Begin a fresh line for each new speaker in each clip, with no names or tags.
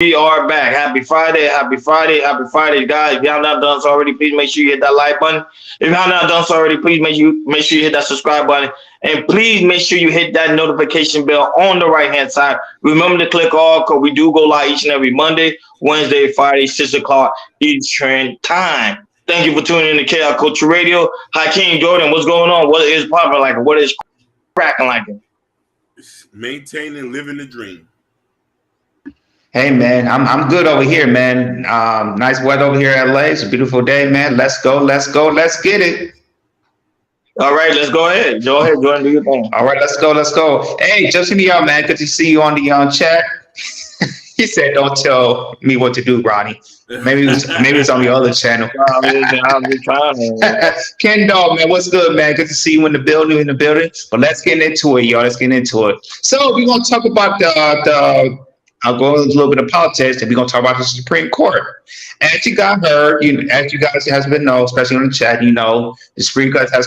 We are back. Happy Friday, happy Friday, happy Friday, guys. If y'all not done so already, please make sure you hit that like button. If y'all not done so already, please make sure you hit that subscribe button. And please make sure you hit that notification bell on the right hand side. Remember to click all because we do go live each and every Monday, Wednesday, Friday, 6 o'clock Eastern time. Thank you for tuning in to KL Culture Radio. Hakeem Jordan, what's going on? What is popping like? What is cracking like?
Maintaining, living the dream.
Hey man, I'm good over here, man. Nice weather over here in LA. It's a beautiful day, man. Let's go, let's get it.
All right, let's go ahead. Go ahead, Jordan, do your thing.
All right, let's go. Hey, just me out, man. Good to see you on the chat. He said, "Don't tell me what to do, Ronnie." Maybe it's on the other channel.
I'm just trying.
Ken Dog, man, what's good, man? Good to see you in the building. But let's get into it, y'all. Let's get into it. So we're gonna talk about I'll go into a little bit of politics, and we're gonna talk about the Supreme Court. As you guys has been known, especially on the chat, the Supreme Court has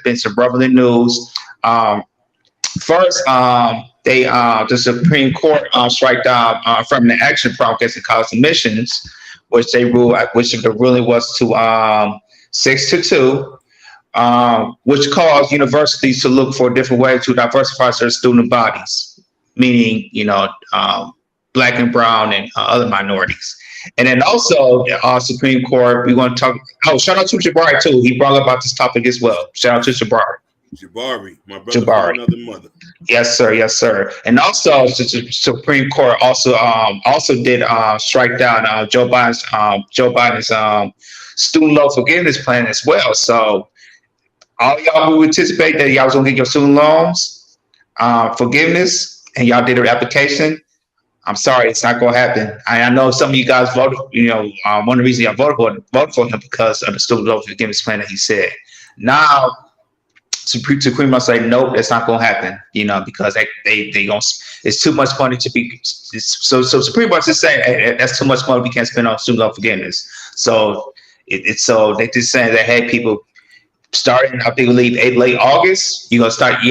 been some relevant news. First, the Supreme Court struck down affirmative action promulgated in college admissions, which they ruled, which the ruling was to 6-2, which caused universities to look for a different way to diversify their student bodies, meaning, Black and brown and other minorities. And then also, Supreme Court, we want to talk. Oh, shout out to Jabari too. He brought up about this topic as well. Shout out to Jabari.
Jabari, my brother from another mother.
Yes, sir. And also, the Supreme Court also did strike down Joe Biden's student loan forgiveness plan as well. So, all y'all who anticipate that y'all was gonna get your student loans forgiveness and y'all did an application, I'm sorry, it's not going to happen. I know some of you guys voted, one of the reasons y'all voted for him because of the student loan forgiveness plan that he said. Now, Supreme Court say, nope, that's not going to happen, because they going it's too much money to be, so Supreme Court is saying, hey, that's too much money we can't spend on student loan forgiveness. So, so they just saying that, hey, people, starting, I think, late August, they're going to start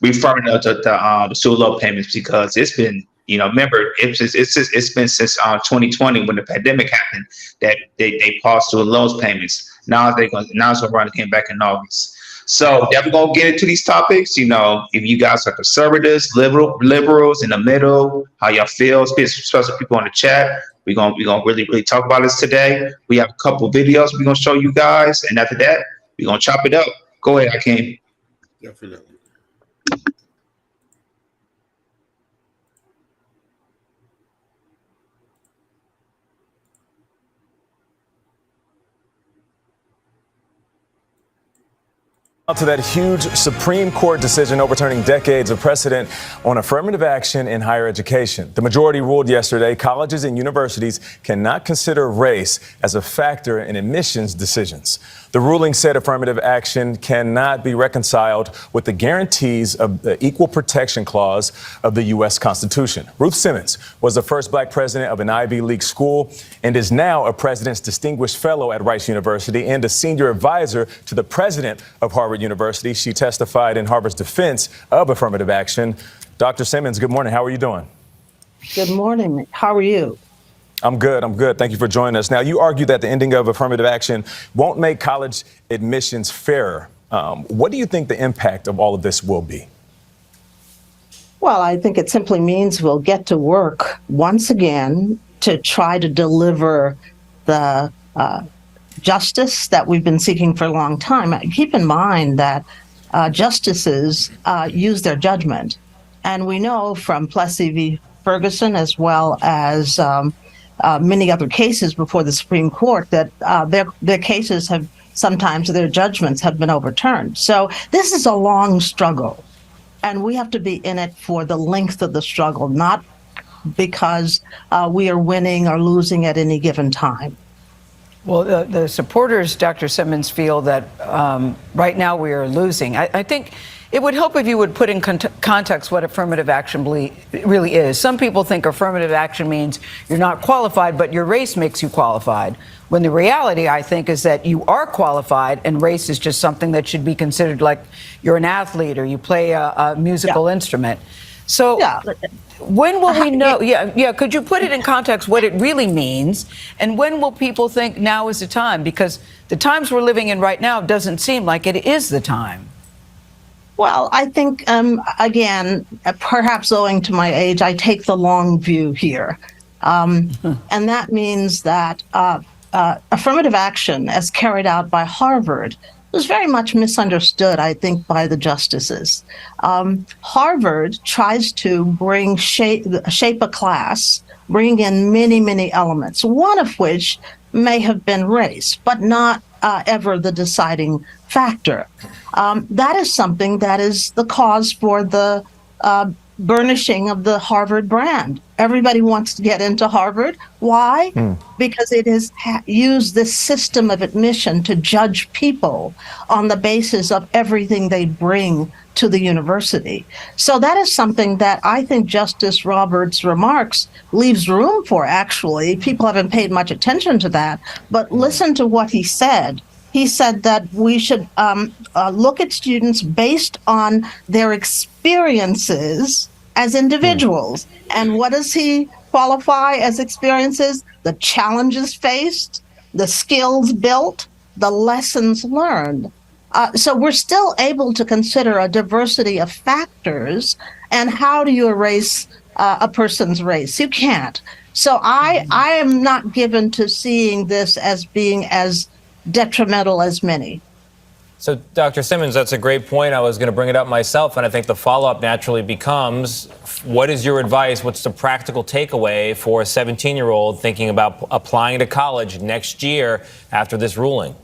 referring to the student loan payments because it's been, remember, it's been since 2020 when the pandemic happened that they paused student loans payments. Now it's going to run again back in August. So definitely going to get into these topics. If you guys are conservatives, liberals in the middle, how y'all feel, especially people on the chat. We're gonna really talk about this today. We have a couple videos we're gonna show you guys, and after that, we're gonna chop it up. Go ahead, Hakeem.
Definitely.
To that huge Supreme Court decision overturning decades of precedent on affirmative action in higher education. The majority ruled yesterday colleges and universities cannot consider race as a factor in admissions decisions. The ruling said affirmative action cannot be reconciled with the guarantees of the Equal Protection Clause of the U.S. Constitution. Ruth Simmons was the first Black president of an Ivy League school and is now a President's Distinguished Fellow at Rice University and a senior advisor to the president of Harvard University. She testified in Harvard's defense of affirmative action. Dr. Simmons, good morning. How are you doing?
Good morning. How are you?
I'm good. Thank you for joining us. Now, you argue that the ending of affirmative action won't make college admissions fairer. What do you think the impact of all of this will be?
Well, I think it simply means we'll get to work once again to try to deliver the justice that we've been seeking for a long time. Keep in mind that justices use their judgment. And we know from Plessy v. Ferguson, as well as many other cases before the Supreme Court, that their cases have sometimes their judgments have been overturned. So this is a long struggle, and we have to be in it for the length of the struggle, not because we are winning or losing at any given time.
Well, the supporters, Dr. Simmons, feel that right now we are losing. I think it would help if you would put in context what affirmative action really is. Some people think affirmative action means you're not qualified, but your race makes you qualified. When the reality, I think, is that you are qualified and race is just something that should be considered like you're an athlete or you play a musical instrument. So
Yeah.
when will we know? Yeah. Could you put it in context what it really means? And when will people think now is the time? Because the times we're living in right now doesn't seem like it is the time.
Well, I think, again, perhaps owing to my age, I take the long view here. And that means that affirmative action, as carried out by Harvard, was very much misunderstood, I think, by the justices. Harvard tries to bring shape a class, bring in many, many elements, one of which may have been race, but not ever the deciding factor. That is something that is the cause for the burnishing of the Harvard brand. Everybody wants to get into Harvard. Why? Because it has used this system of admission to judge people on the basis of everything they bring to the university. So that is something that I think Justice Roberts' remarks leaves room for, actually. People haven't paid much attention to that, but listen to what he said. He said that we should look at students based on their experiences as individuals. And what does he qualify as experiences? The challenges faced, the skills built, the lessons learned. So we're still able to consider a diversity of factors. And how do you erase a person's race? You can't. So I am not given to seeing this as being as detrimental as many.
So, Dr. Simmons, that's a great point. I was going to bring it up myself, and I think the follow-up naturally becomes, what is your advice? What's the practical takeaway for a 17-year-old thinking about applying to college next year after this ruling?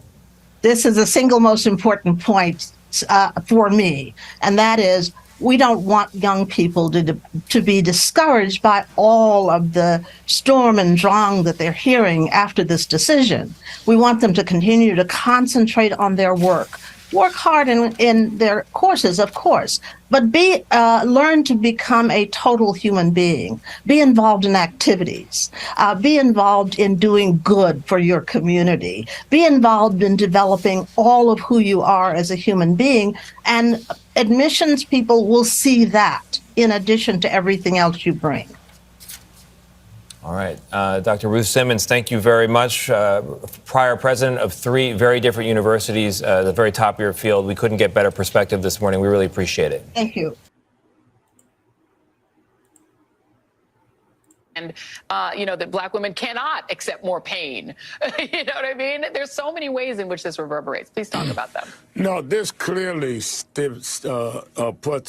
This is the single most important point for me, and that is we don't want young people to be discouraged by all of the storm and drang that they're hearing after this decision. We want them to continue to concentrate on their work hard in their courses, of course, but learn to become a total human being. Be involved in activities. Be involved in doing good for your community. Be involved in developing all of who you are as a human being. And admissions people will see that in addition to everything else you bring.
All right. Dr. Ruth Simmons, thank you very much. Prior president of 3 very different universities, the very top of your field. We couldn't get better perspective this morning. We really appreciate it.
Thank you.
And, that Black women cannot accept more pain. You know what I mean? There's so many ways in which this reverberates. Please talk about them.
No, this clearly puts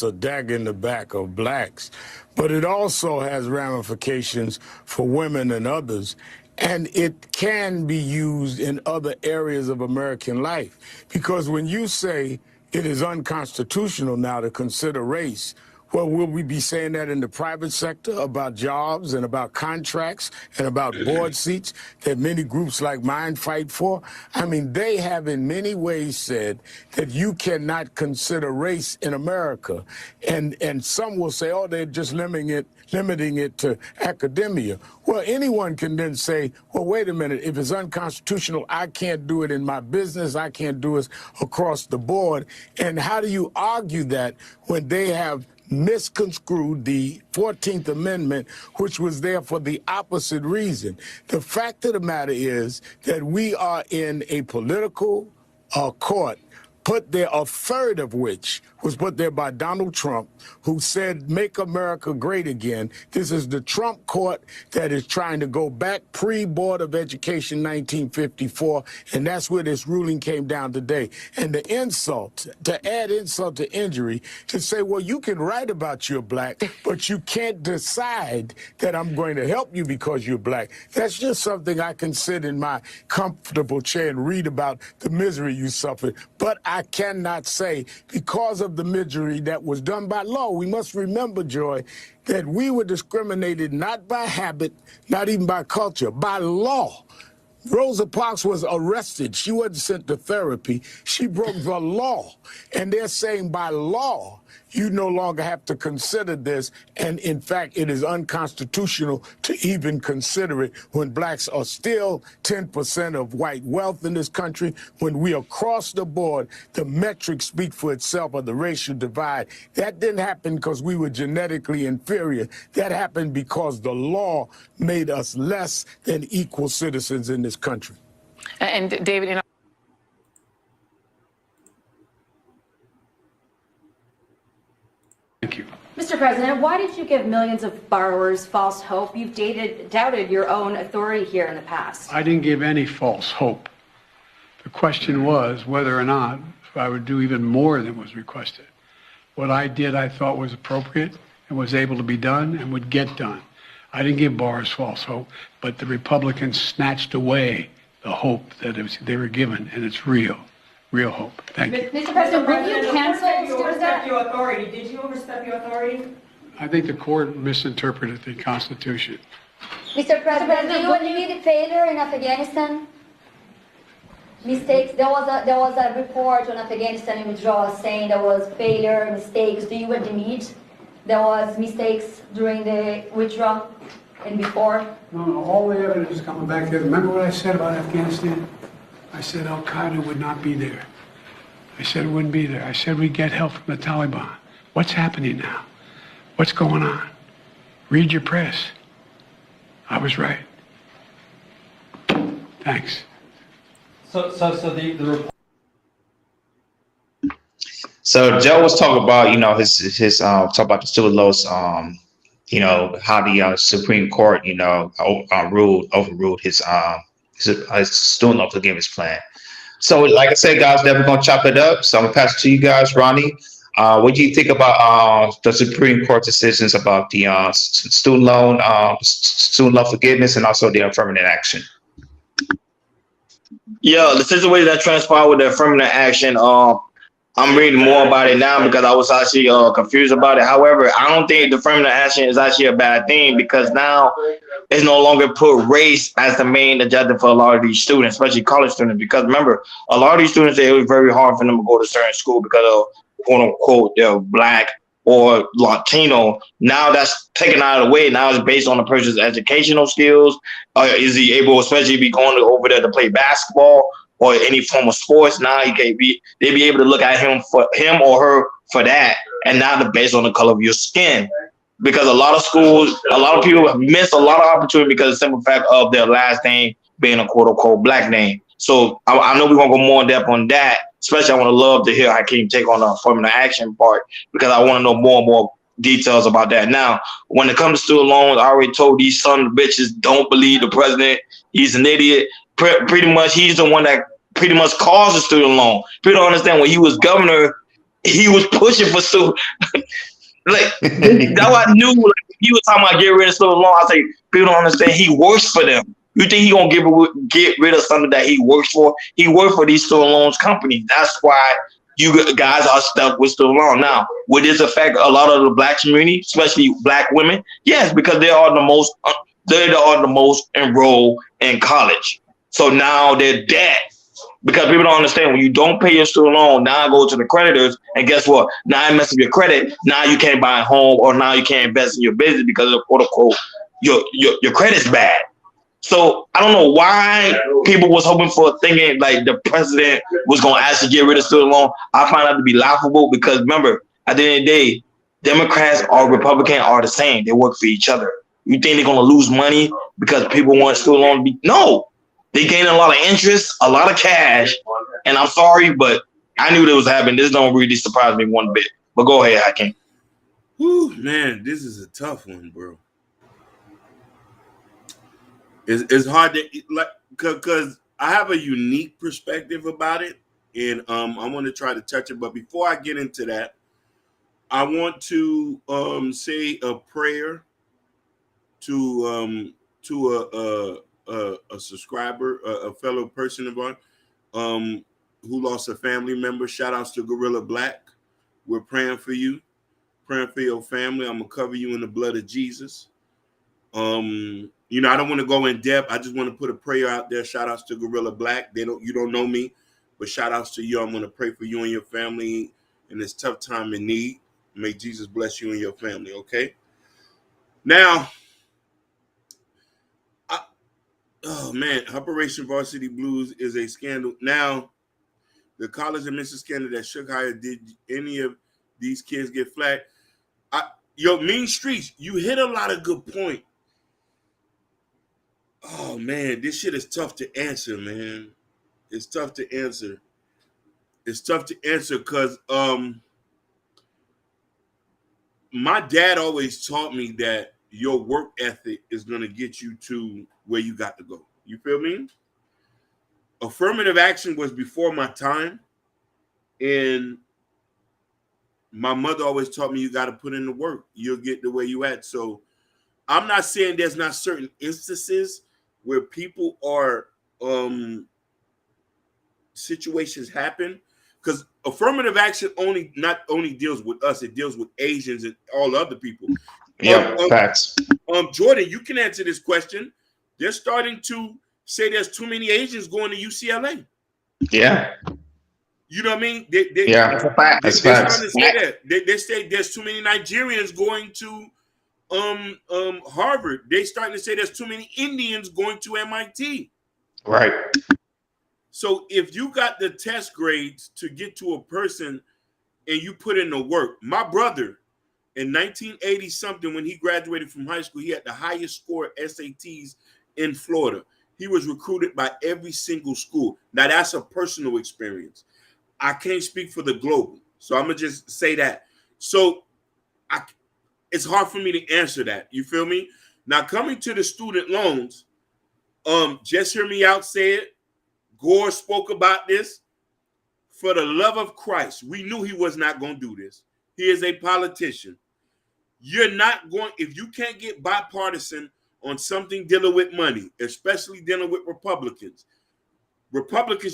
a dagger in the back of blacks, but it also has ramifications for women and others. And it can be used in other areas of American life. Because when you say it is unconstitutional now to consider race, well, will we be saying that in the private sector about jobs and about contracts and about board seats that many groups like mine fight for? I mean, they have in many ways said that you cannot consider race in America. And some will say, oh, they're just limiting it to academia. Well, anyone can then say, well, wait a minute, if it's unconstitutional, I can't do it in my business, I can't do it across the board. And how do you argue that when they have misconstrued the 14th Amendment, which was there for the opposite reason? The fact of the matter is that we are in a political court put there, a third of which was put there by Donald Trump, who said, make America great again. This is the Trump court that is trying to go back pre-Board of Education 1954, and that's where this ruling came down today. And the insult, to add insult to injury, to say, well, you can write about you're black, but you can't decide that I'm going to help you because you're black. That's just something I can sit in my comfortable chair and read about the misery you suffered. But I cannot say, because of the misery that was done by law. We must remember, Joy, that we were discriminated not by habit, not even by culture, by law. Rosa Parks was arrested. She wasn't sent to therapy. She broke the law. And they're saying by law you no longer have to consider this. And in fact, it is unconstitutional to even consider it when blacks are still 10% of white wealth in this country, when we across the board, the metrics speak for itself of the racial divide. That didn't happen because we were genetically inferior. That happened because the law made us less than equal citizens in this country.
And David, you know,
Thank you. Mr. President, why did you give millions of borrowers false hope? You've doubted your own authority here in the past.
I didn't give any false hope. The question was whether or not I would do even more than was requested. What I did, I thought was appropriate and was able to be done and would get done. I didn't give borrowers false hope, but the Republicans snatched away the hope that they were given, and it's real hope. Thank you.
Mr. President, when you canceled
your authority, did you overstep your authority?
I think the court misinterpreted the Constitution.
Mr. President, do you admit failure in Afghanistan? Mistakes. There was a report on Afghanistan withdrawal saying there was failure, mistakes. Do you admit there was mistakes during the withdrawal and before?
No, all the evidence is coming back there. Remember what I said about Afghanistan? I said Al-Qaeda would not be there. I said it wouldn't be there. I said we'd get help from the Taliban. What's happening now? What's going on? Read your press. I was right. Thanks.
So Joe was talking about, his talk about the student loans, how the Supreme Court, overruled his student loan forgiveness plan. So, like I said, guys, never gonna chop it up. So I'm gonna pass it to you guys, Ronnie. What do you think about the Supreme Court decisions about the student loan forgiveness and also the affirmative action?
Yeah, the situation that transpired with the affirmative action, I'm reading more about it now because I was actually confused about it. However, I don't think the affirmative action is actually a bad thing because now it's no longer put race as the main agenda for a lot of these students, especially college students. Because remember, a lot of these students, it was very hard for them to go to certain school because of quote unquote they're black or Latino. Now that's taken out of the way. Now it's based on the person's educational skills. Is he able, especially be going over there to play basketball or any form of sports? Now they be able to look at him or her for that, and not based on the color of your skin. Because a lot of schools, a lot of people have missed a lot of opportunity because of the simple fact of their last name being a quote unquote black name. So I know we're gonna go more in depth on that. Especially, I want to love to hear Hakeem take on the affirmative action part because I want to know more and more details about that. Now, when it comes to student loans, I already told these son of bitches don't believe the president. He's an idiot. Pretty much, he's the one that pretty much caused the student loan. People don't understand when he was governor, he was pushing for student. Like that's why I knew he was talking about get rid of student loan. I say people don't understand. He works for them. You think he gonna get rid of something that he works for? He worked for these student loans companies. That's why you guys are stuck with student loan. Now, would this affect a lot of the black community, especially black women? Yes, because they are the most enrolled in college. So now they're dead. Because people don't understand when you don't pay your student loan, now I go to the creditors, and guess what? Now I mess up your credit. Now you can't buy a home or now you can't invest in your business because of quote unquote your credit's bad. So I don't know why people was hoping for thinking like the president was gonna actually get rid of student loan. I find that to be laughable because remember, at the end of the day, Democrats or Republican are the same. They work for each other. You think they're gonna lose money because people want student loan to be no. They gain a lot of interest, a lot of cash, and I'm sorry, but I knew that was happening. This don't really surprise me one bit. But go ahead, Hakeem.
Whew, man, this is a tough one, bro. It's hard to like because I have a unique perspective about it, and I want to try to touch it. But before I get into that, I want to say a prayer to a subscriber, a fellow person of ours who lost a family member. Shout outs to Gorilla Black. We're praying for you, praying for your family. I'm gonna cover you in the blood of Jesus. I don't want to go in depth. I just want to put a prayer out there. Shout outs to Gorilla Black. You don't know me, but shout outs to you. I'm gonna pray for you and your family in this tough time in need. May Jesus bless you and your family, okay? Now, oh man, Operation Varsity Blues is a scandal. Now, the college admission scandal that shook higher, did any of these kids get flagged? Yo, Mean Streets, you hit a lot of good points. Oh man, this shit is tough to answer, man. It's tough to answer. It's tough to answer because my dad always taught me that your work ethic is gonna get you to where you got to go. You feel me? Affirmative action was before my time, and my mother always taught me you got to put in the work. You'll get to where you at. So I'm not saying there's not certain instances where people are situations happen, because affirmative action not only deals with us, it deals with Asians and all other people.
Yeah, facts.
Jordan, you can answer this question. They're starting to say there's too many Asians going to UCLA.
Yeah.
You know what I mean?
That's a fact. That's facts.
They say there's too many Nigerians going to Harvard. They starting to say there's too many Indians going to MIT.
Right.
So if you got the test grades to get to a person and you put in the work, my brother in 1980 something, when he graduated from high school, he had the highest score at SATs in Florida. He was recruited by every single school. Now that's a personal experience. I can't speak for the global, so I'm gonna just say that. So it's hard for me to answer that. You feel me? Now coming to the student loans, just hear me out. Say it. Gore spoke about this. For the love of Christ, we knew he was not going to do this. He is a politician. You're not going, if you can't get bipartisan on something dealing with money, especially dealing with Republicans,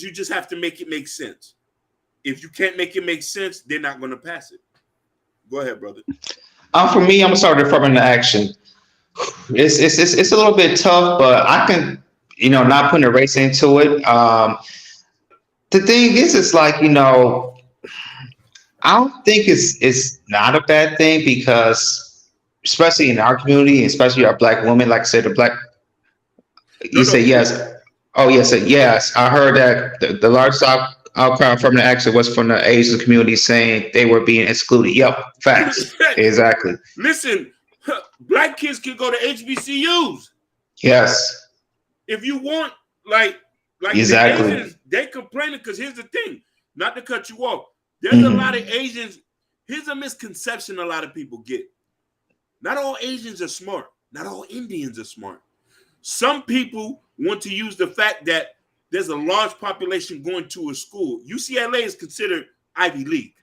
you just have to make it make sense. If you can't make it make sense, they're not going to pass it. Go ahead, brother.
For me, I'm gonna start affirmative action. It's a little bit tough, but I can, not putting a race into it. The thing is, it's like, I don't think it's not a bad thing, because especially in our community, especially our Black women, like I said, say yes. Oh, yes. I heard that the largest outcry from the action was from the Asian community saying they were being excluded. Yep, facts. Exactly.
Listen, Black kids can go to HBCUs.
Yes.
If you want, like
exactly.
The Asians, they complaining because here's the thing, not to cut you off. There's a lot of Asians. Here's a misconception a lot of people get. Not all Asians are smart. Not all Indians are smart. Some people want to use the fact that there's a large population going to a school. UCLA is considered Ivy League.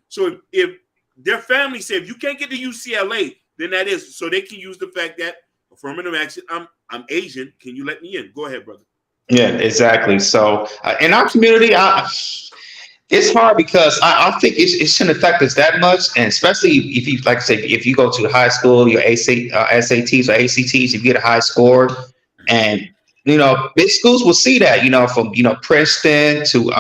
So if their family say, if you can't get to UCLA, then that is, so they can use the fact that affirmative action, I'm Asian, can you let me in? Go ahead, brother.
Yeah, exactly. So in our community, it's hard because I think it shouldn't affect us that much. And especially if you, like I say, if you go to high school, your SATs or ACTs, if you get a high score, and big schools will see that, from, Princeton to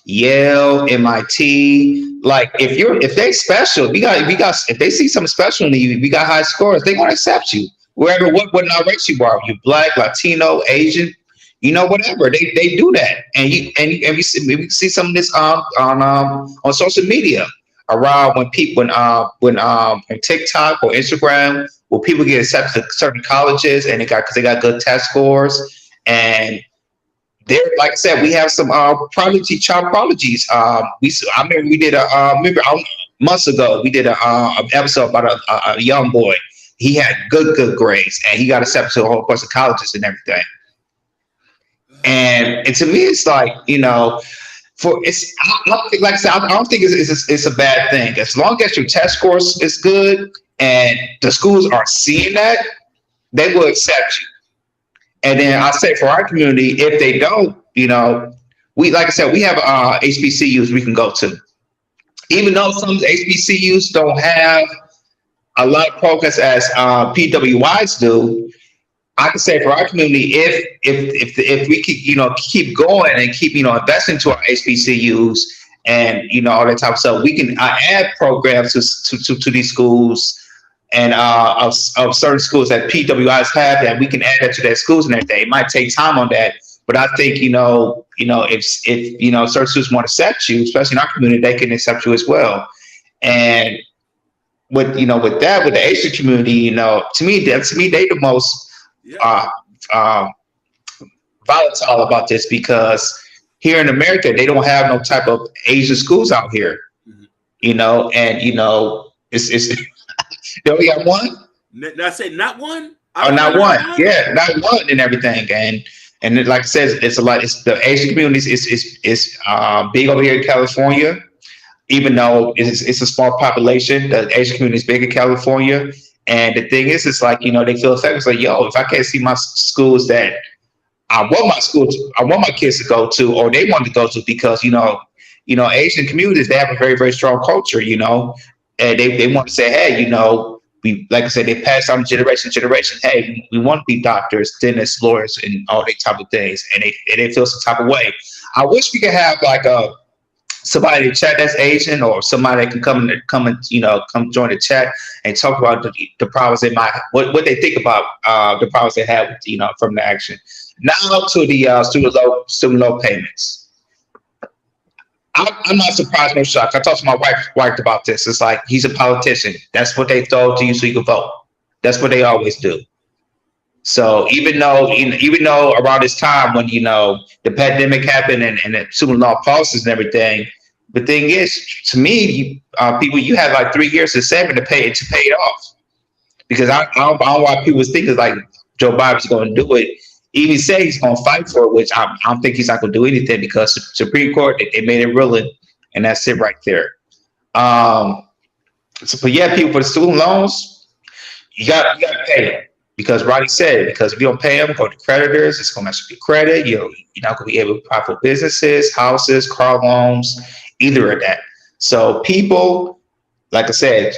Yale, MIT. Like if they special, if they see something special in you, we got high scores, they want to accept you wherever, what race you are. You Black, Latino, Asian, whatever. They do that. And we see some of this on social media around when TikTok or Instagram, where people get accepted to certain colleges and because they got good test scores. And there, like I said, we have some child prodigies. I remember we did months ago, we did an episode about a young boy. He had good grades, and he got accepted to a whole bunch of colleges and everything. And to me, it's like, like I said, I don't think it's a bad thing. As long as your test scores is good and the schools are seeing that, they will accept you. And then I say for our community, if they don't, we, like I said, we have HBCUs we can go to. Even though some HBCUs don't have a lot of programs as PWIs do, I can say for our community, if we keep going and keep investing to our HBCUs and all that type of stuff. We can add programs to these schools, and of certain schools that PWIs have, that we can add that to their schools and everything. It might take time on that, but I think if certain schools want to accept you, especially in our community, they can accept you as well. And with the Asian community, to me they the most volatile about this, because here in America they don't have no type of Asian schools out here, it's they only got one.
I say not one.
Oh, not one. Yeah, not one and everything. And like I said, it's a lot. It's the Asian community is big over here in California, even though it's a small population. The Asian community is big in California. And the thing is, it's like, they feel affected. It's like, yo, if I can't see my schools that I want my kids to go to, or they want to go to, because Asian communities, they have a very, very strong culture, and they want to say, hey, we, like I said, they pass on generation to generation. Hey, we want to be doctors, dentists, lawyers, and all that type of things, and they feel some type of way. I wish we could have like somebody in the chat that's Asian, or somebody that can come and join the chat and talk about the problems they might, what they think about the problems they have, from the action. Now to the student loan payments. I'm not surprised, no shock. I talked to my wife about this. It's like, he's a politician. That's what they throw to you so you can vote. That's what they always do. So even though around this time when the pandemic happened and the student loan policies and everything, the thing is, to me, people, you have like 3 years to save to pay it off. Because I don't know why people think it's like Joe Biden's going to do it. Even say he's going to fight for it, which I don't think he's not going to do anything, because the Supreme Court, they made it ruling, and that's it right there. But yeah, people, for the student loans, you got to pay them, because Roddy said, because if you don't pay them, go to creditors, it's going to mess up your credit. You're not going to be able to apply for businesses, houses, car loans, either of that. So people, like I said,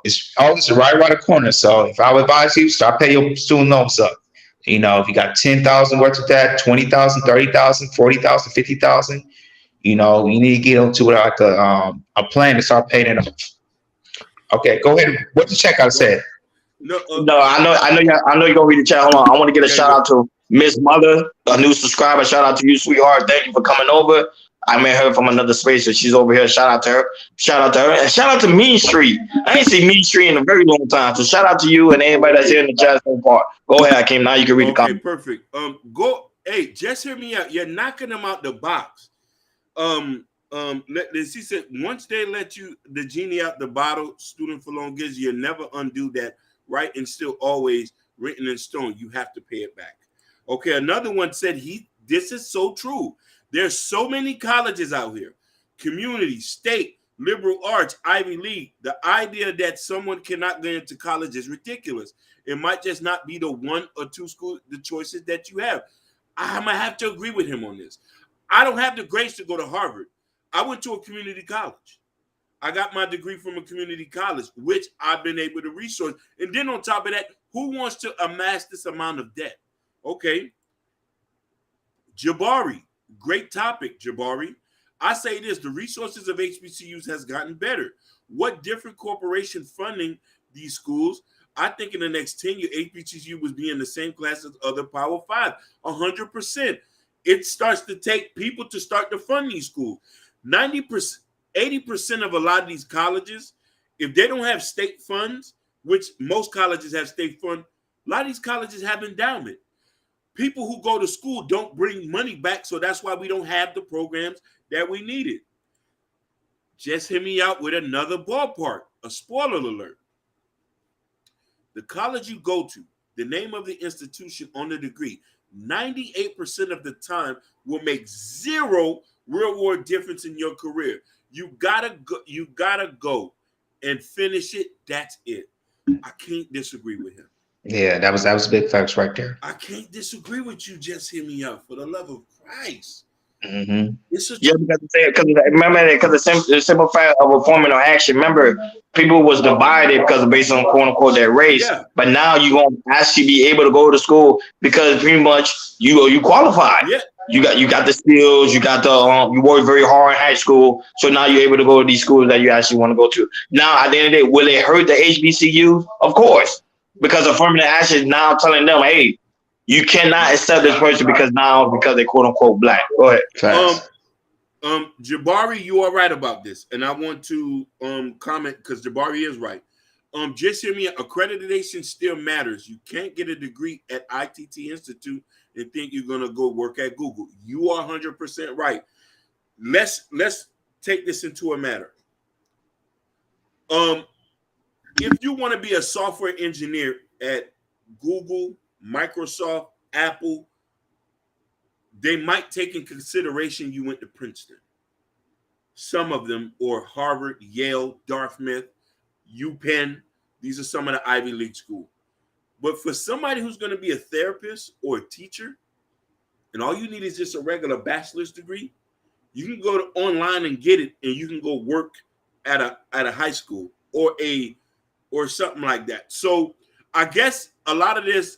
it's always right around the corner. So if I would advise you, start paying your student loans up. If you got 10,000 worth of that, 20,000, 30,000, 40,000, 50,000, you need to get onto like a plan to start paying it off. Okay, go ahead. What the checkout said?
No, I know you're gonna read the chat. Hold on, I want to get a shout out to Miss Mother, a new subscriber. Shout out to you, sweetheart. Thank you for coming over. I met her from another space, so she's over here. Shout out to her. And shout out to Mean Street. I ain't seen Mean Street in a very long time. So shout out to you and anybody that's here in the chat so far. Go ahead, Hakeem. Now you can read the comment.
Perfect. Hey, just hear me out. You're knocking them out the box. She said, once they let you the genie out the bottle, student for loan gives, you never undo that, right? And still always written in stone. You have to pay it back. Okay, another one said this is so true. There's so many colleges out here, community, state, liberal arts, Ivy League. The idea that someone cannot get into college is ridiculous. It might just not be the one or two schools, the choices that you have. I'm going to have to agree with him on this. I don't have the grades to go to Harvard. I went to a community college. I got my degree from a community college, which I've been able to resource. And then on top of that, who wants to amass this amount of debt? Okay. Jabari. Great topic, Jabari. I say this, the resources of HBCUs has gotten better. What different corporation funding these schools? I think in the next 10 years, HBCU was be in the same class as other Power 5, 100%. It starts to take people to start to fund these schools. 90%, 80% of a lot of these colleges, if they don't have state funds, which most colleges have state fund, a lot of these colleges have endowment. People who go to school don't bring money back, so that's why we don't have the programs that we needed. Just hear me out with another ballpark, a spoiler alert. The college you go to, the name of the institution on the degree, 98% of the time will make zero real-world difference in your career. You gotta go and finish it. That's it. I can't disagree with him.
Yeah, that was big facts right there.
I can't disagree with you. Just hear me out, for the love of Christ.
Mm-hmm.
Because the simple fact of reforming or action. Remember, people was divided because based on quote unquote their race.
Yeah.
But now you're gonna actually be able to go to school because pretty much you qualified.
Yeah.
You got the skills, you got the you worked very hard in high school, so now you're able to go to these schools that you actually want to go to. Now, at the end of the day, will it hurt the HBCU? Of course, because affirmative action is now telling them, hey, you cannot accept this person because they quote unquote black. Go ahead.
Facts.
Jabari, you are right about this, and I want to comment because Jabari is right. Just hear me. Accreditation still matters. You can't get a degree at ITT Institute and think you're gonna go work at Google. You are 100% right. Let's take this into a matter. If you want to be a software engineer at Google, Microsoft, Apple, they might take in consideration you went to Princeton. Some of them, or Harvard, Yale, Dartmouth, UPenn. These are some of the Ivy League schools. But for somebody who's going to be a therapist or a teacher, and all you need is just a regular bachelor's degree, you can go online and get it, and you can go work at a high school or something like that. So I guess a lot of this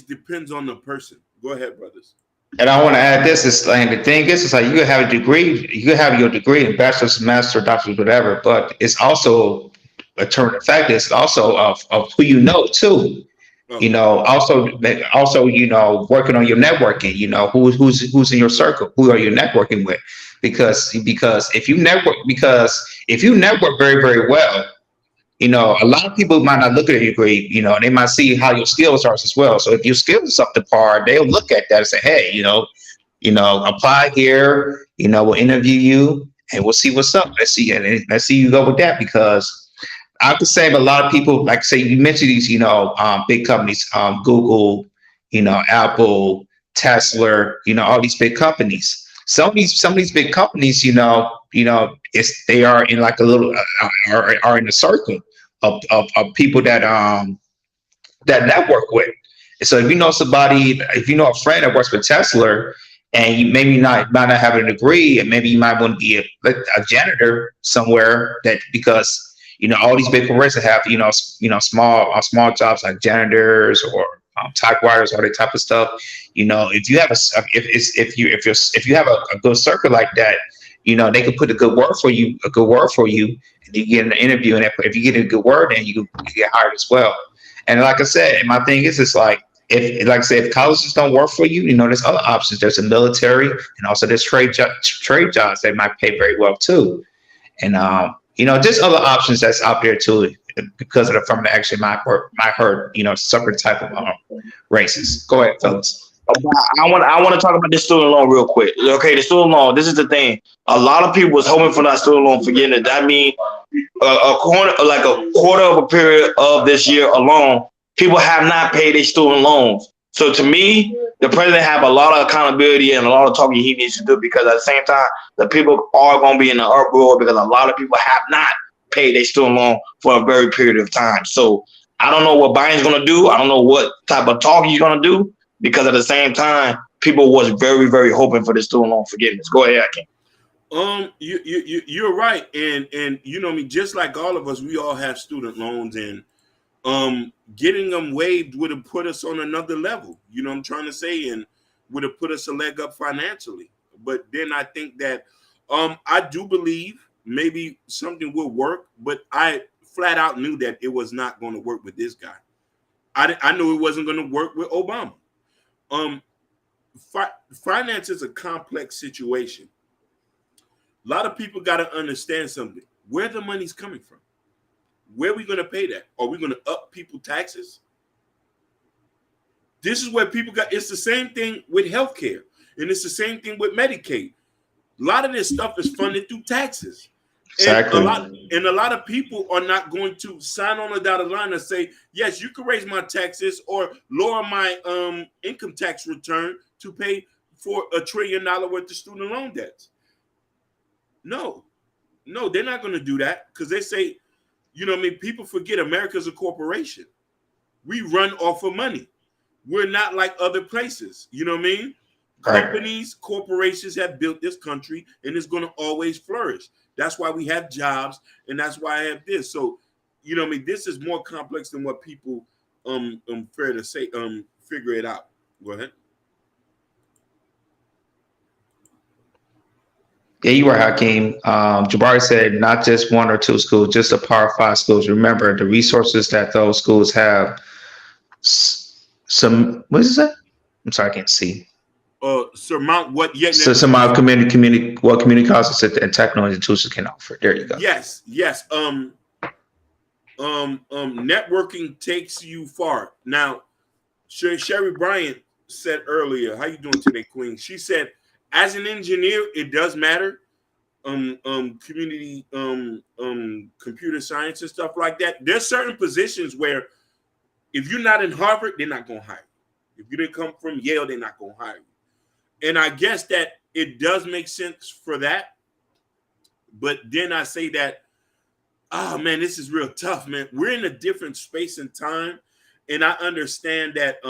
depends on the person. Go ahead, brothers.
And I want to add this: is like the thing is like you can have a degree, you can have your degree in bachelor's, master, doctorate, whatever. But it's also a term of fact. It's also of who you know too. You know, also you know, working on your networking. You know, who's in your circle, who are you networking with? Because if you network very very well, you know, a lot of people might not look at your degree, you know, they might see how your skills are as well. So if your skills are up to par, they'll look at that and say, hey, you know, apply here, you know, we'll interview you and we'll see what's up. Let's see you go with that, because I could say a lot of people, like say you mentioned these, you know, big companies, Google, you know, Apple, Tesla, you know, all these big companies. Some of these big companies, you know, they are in like a little are in a circle of people that network with. So if you know somebody, if you know a friend that works for Tesla, and you maybe might not have a degree, and maybe you might want to be a janitor somewhere, that because you know all these big corporations have you know small jobs like janitors or typewriters, all that type of stuff. You know, if you have if you have a good circle like that, you know they can put a good word for you, and you get an interview, and if you get a good word, then you get hired as well. And like I said, and my thing is, it's like like I said, if colleges don't work for you, you know there's other options. There's the military, and also there's trade jobs that might pay very well too. And you know, just other options that's out there too, because of the affirmative action might hurt, you know, certain type of races. Go ahead, fellas.
I want to talk about this student loan real quick. Okay, the student loan. This is the thing. A lot of people was hoping for that student loan forgiveness. That means a quarter of a period of this year alone, people have not paid their student loans. So to me, the president have a lot of accountability and a lot of talking he needs to do, because at the same time, the people are going to be in the uproar because a lot of people have not paid their student loan for a very period of time. So I don't know what Biden's going to do. I don't know what type of talk he's going to do, because at the same time, people was very, very hoping for the student loan forgiveness. Go ahead, Akin.
You're right, and you know me, just like all of us, we all have student loans, and getting them waived would have put us on another level. You know what I'm trying to say, and would have put us a leg up financially. But then I think that I do believe maybe something will work, but I flat out knew that it was not going to work with this guy. I knew it wasn't going to work with Obama. Finance is a complex situation. A lot of people got to understand something. Where the money's coming from? Where are we going to pay that? Are we going to up people taxes? This is where people got. It's the same thing with healthcare, and it's the same thing with Medicaid. A lot of this stuff is funded through taxes.
Exactly.
And a lot of people are not going to sign on the dotted line and say, yes, you can raise my taxes or lower my income tax return to pay for $1 trillion worth of student loan debts. No, they're not going to do that, because they say, you know what I mean? People forget America's a corporation. We run off of money. We're not like other places. You know what I mean? Right. Companies, corporations have built this country, and it's going to always flourish. That's why we have jobs, and that's why I have this. So, you know what I mean? This is more complex than what people fair to say, figure it out. Go ahead.
Yeah, you were Hakeem. Jabari said not just one or two schools, just the Power 5 schools. Remember the resources that those schools have. Some what is that? I'm sorry, I can't see.
Surmount what yet.
So some community colleges and technical institutions can offer. There you go.
Yes. Networking takes you far. Now, Sherry Bryant said earlier, how you doing today, Queen? She said, as an engineer, it does matter. Community, computer science and stuff like that. There's certain positions where if you're not in Harvard, they're not going to hire you. If you didn't come from Yale, they're not going to hire you. And I guess that it does make sense for that. But then I say that, oh man, this is real tough, man. We're in a different space and time. And I understand that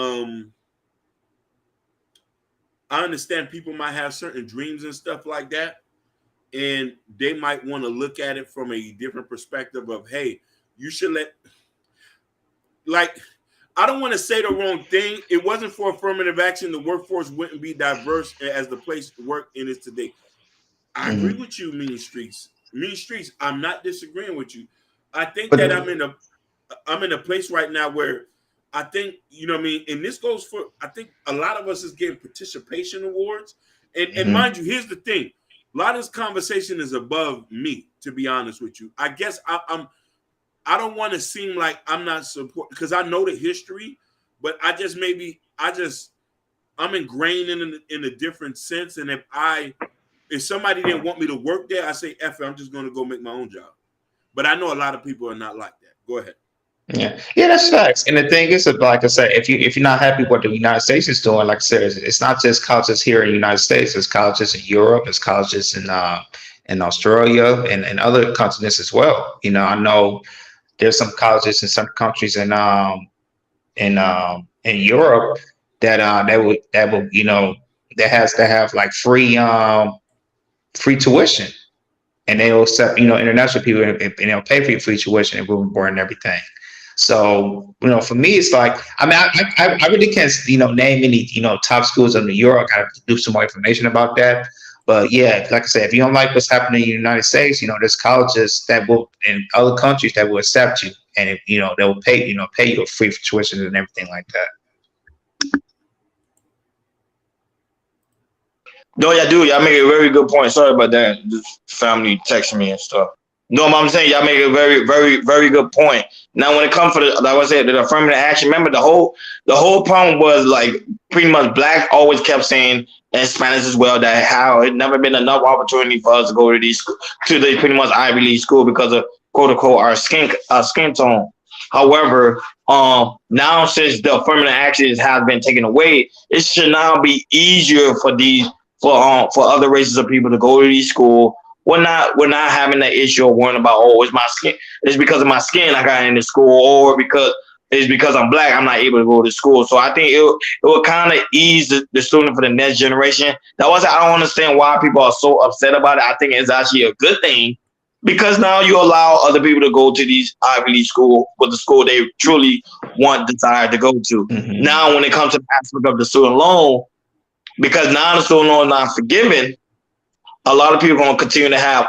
people might have certain dreams and stuff like that. And they might want to look at it from a different perspective of, hey, you should I don't want to say the wrong thing. It wasn't for affirmative action, the workforce wouldn't be diverse as the place to work in is today. I agree with you, Mean Streets. Mean Streets, I'm not disagreeing with you. I think that I'm in a place right now where I think, you know what I mean, and this goes for, I think a lot of us is getting participation awards. And mind you, here's the thing. A lot of this conversation is above me, to be honest with you. I guess I don't want to seem like I'm not support because I know the history, but I'm ingrained in a different sense. And if somebody didn't want me to work there, I say, F it, I'm just going to go make my own job. But I know a lot of people are not like that. Go ahead.
Yeah, that's facts. And the thing is, like I said, if you're not happy with what the United States is doing, like I said, it's not just colleges here in the United States. It's colleges in Europe. It's colleges in Australia and other continents as well. You know, I know there's some colleges in some countries in Europe that will you know that have like free tuition, and they will accept international people and they'll pay for your free tuition and room and board and everything. So, for me, it's like, I mean, I really can't, name any, top schools in New York. I have to do some more information about that. But yeah, like I said, if you don't like what's happening in the United States, there's colleges that will, in other countries that will accept you. And, they will pay you a free tuition and everything like that.
No, y'all do. Y'all make a very good point. Sorry about that. This family texting me and stuff. No, I'm saying y'all make a very, very, very good point. Now, when it comes to like I said, the affirmative action, remember the whole problem was like pretty much black always kept saying, and Spanish as well, that how it never been enough opportunity for us to go to these pretty much Ivy League school because of quote unquote our skin tone. However, now since the affirmative action has been taken away, it should now be easier for other races of people to go to these schools. We're not having that issue of worrying about, it's my skin. It's because of my skin I got into school, or because I'm black, I'm not able to go to school. So I think it will kind of ease the student for the next generation. That was, I don't understand why people are so upset about it. I think it's actually a good thing because now you allow other people to go to these Ivy League school with the school they truly desire to go to. Mm-hmm. Now, when it comes to the aspect of the student loan, because now the student loan is not forgiven, a lot of people are going to continue to have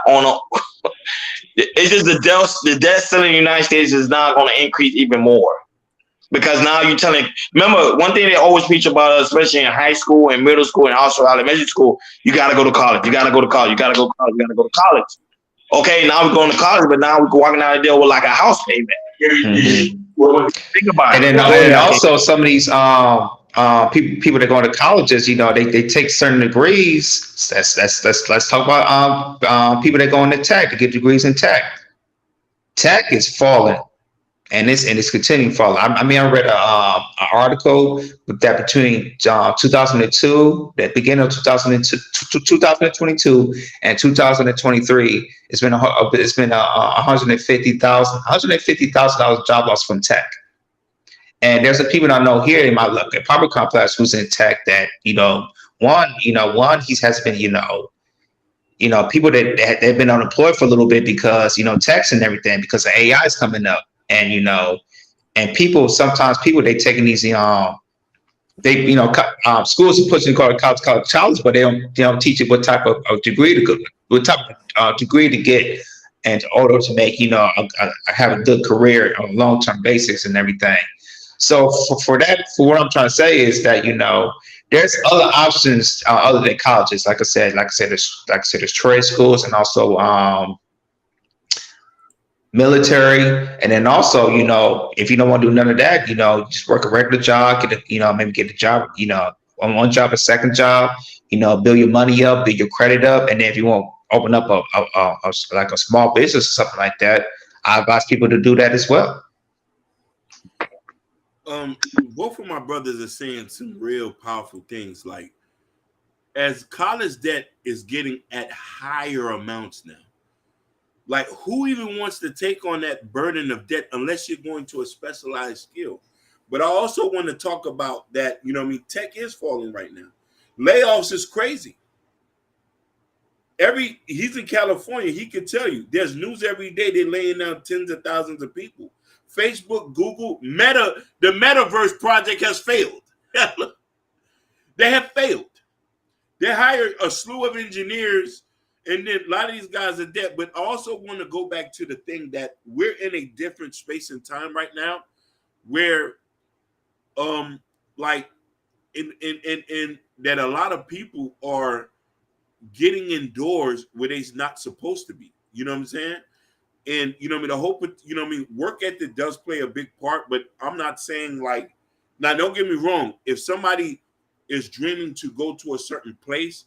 it's just the debt ceiling in the United States is not going to increase even more. Because now remember, one thing they always preach about us, especially in high school and middle school and also elementary school, you got to go to college. You got to go to college. You got to go to college. You got to go to college. Okay, now we're going to college, but now we're walking out of there with like a house payment. Mm-hmm. Think about it.
And then also some of these people that go to colleges, they take certain degrees. Let's talk about people that go into tech to get degrees in tech. Tech is falling, and it's continuing to fall. I read an article that between 2002, the beginning of 2022 and 2023, it's been $150,000 job loss from tech. And there's some people I know here in my apartment complex who's in tech that, one, he has been, people that they've been unemployed for a little bit because, techs and everything, because the AI is coming up. And, and sometimes people, they taking these, schools are pushing college, but they don't teach you what type of degree to what type of degree to get in order to make, have a good career on a long-term basis and everything. So for that, for what I'm trying to say is that, there's other options other than colleges. There's trade schools and also military, and then also, if you don't want to do none of that, just work a regular job, maybe get a job, on one job, a second job, build your money up, build your credit up, and then if you want to open up like a small business or something like that, I advise people to do that as well.
Both of my brothers are saying some real powerful things. Like, as college debt is getting at higher amounts now, like, who even wants to take on that burden of debt unless you're going to a specialized skill? But I also want to talk about that, tech is falling right now. Layoffs is crazy. He's in California. He could tell you there's news every day. They're laying down tens of thousands of people. Facebook, Google, Meta, the Metaverse project has failed. They have failed. They hired a slew of engineers, and then a lot of these guys are dead. But I also want to go back to the thing that we're in a different space and time right now, where, like, in that a lot of people are getting indoors where they're not supposed to be. You know what I'm saying? And, the hope, work ethic does play a big part, but I'm not saying, like, now don't get me wrong. If somebody is dreaming to go to a certain place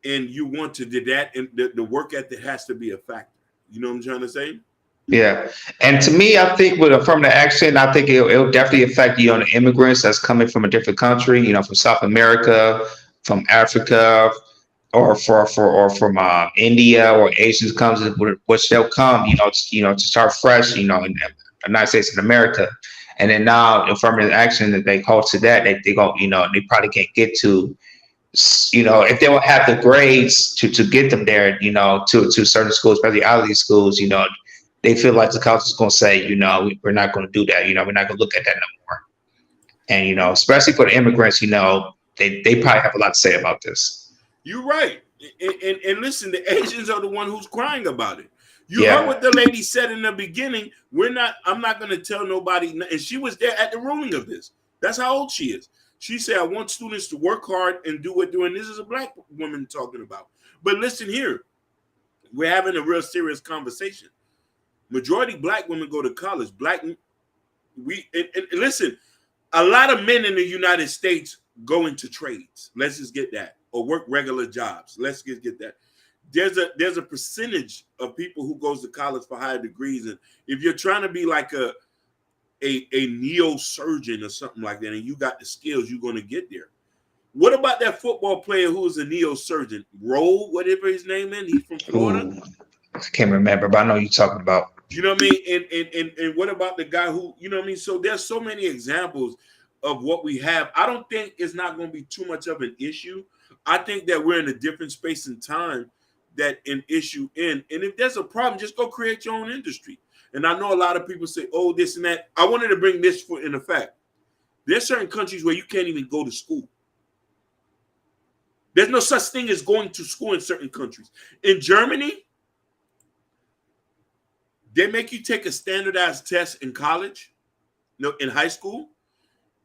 and you want to do that, and the work ethic has to be a factor. You know what I'm trying to say?
Yeah. And to me, I think with affirmative action, I think it'll definitely affect the immigrants that's coming from a different country, from South America, from Africa, or from India or Asians comes, which they'll come, to start fresh, in the United States and America. And then now affirmative action that they call to that, they go, they probably can't get to, if they don't have the grades to get them there, to certain schools, especially out of these schools, they feel like the college is going to say, we're not going to do that. We're not going to look at that no more. And, especially for the immigrants, they probably have a lot to say about this.
You're right. And listen, the Asians are the one who's crying about it. You heard what the lady said in the beginning. I'm not going to tell nobody. And she was there at the ruling of this. That's how old she is. She said, I want students to work hard and do what they're doing. This is a black woman talking about. But listen here. We're having a real serious conversation. Majority black women go to college. Listen, a lot of men in the United States go into trades. Let's just get that. Or work regular jobs. Let's just get that. There's a percentage of people who goes to college for higher degrees. And if you're trying to be like a neosurgeon or something like that, and you got the skills, you're going to get there. What about that football player who is a neosurgeon? Rowe, whatever his name is, he's from Florida.
Ooh, I can't remember, but I know you're talking about.
You know what I mean? And what about the guy who, you know what I mean? So there's so many examples of what we have. I don't think it's not going to be too much of an issue. I think that we're in a different space and time that an issue in. And if there's a problem, just go create your own industry. And I know a lot of people say, oh, this and that. I wanted to bring this in effect. There's certain countries where you can't even go to school. There's no such thing as going to school in certain countries. In Germany, they make you take a standardized test in college, in high school,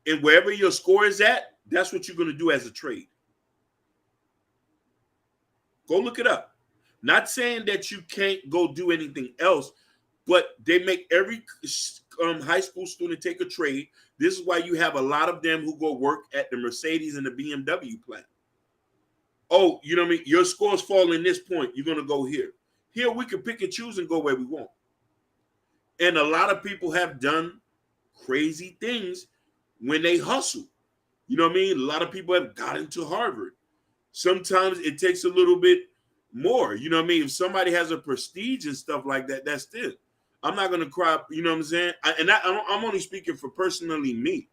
and wherever your score is at, that's what you're going to do as a trade. Go look it up. Not saying that you can't go do anything else, but they make every high school student take a trade. This is why you have a lot of them who go work at the Mercedes and the BMW plant. Oh, you know what I mean? Your scores fall in this point. You're going to go here. Here we can pick and choose and go where we want. And a lot of people have done crazy things when they hustle. You know what I mean? A lot of people have got into Harvard. Sometimes it takes a little bit more. You know what I mean? If somebody has a prestige and stuff like that, that's it. I'm not going to cry. You know what I'm saying? I'm only speaking for personally me.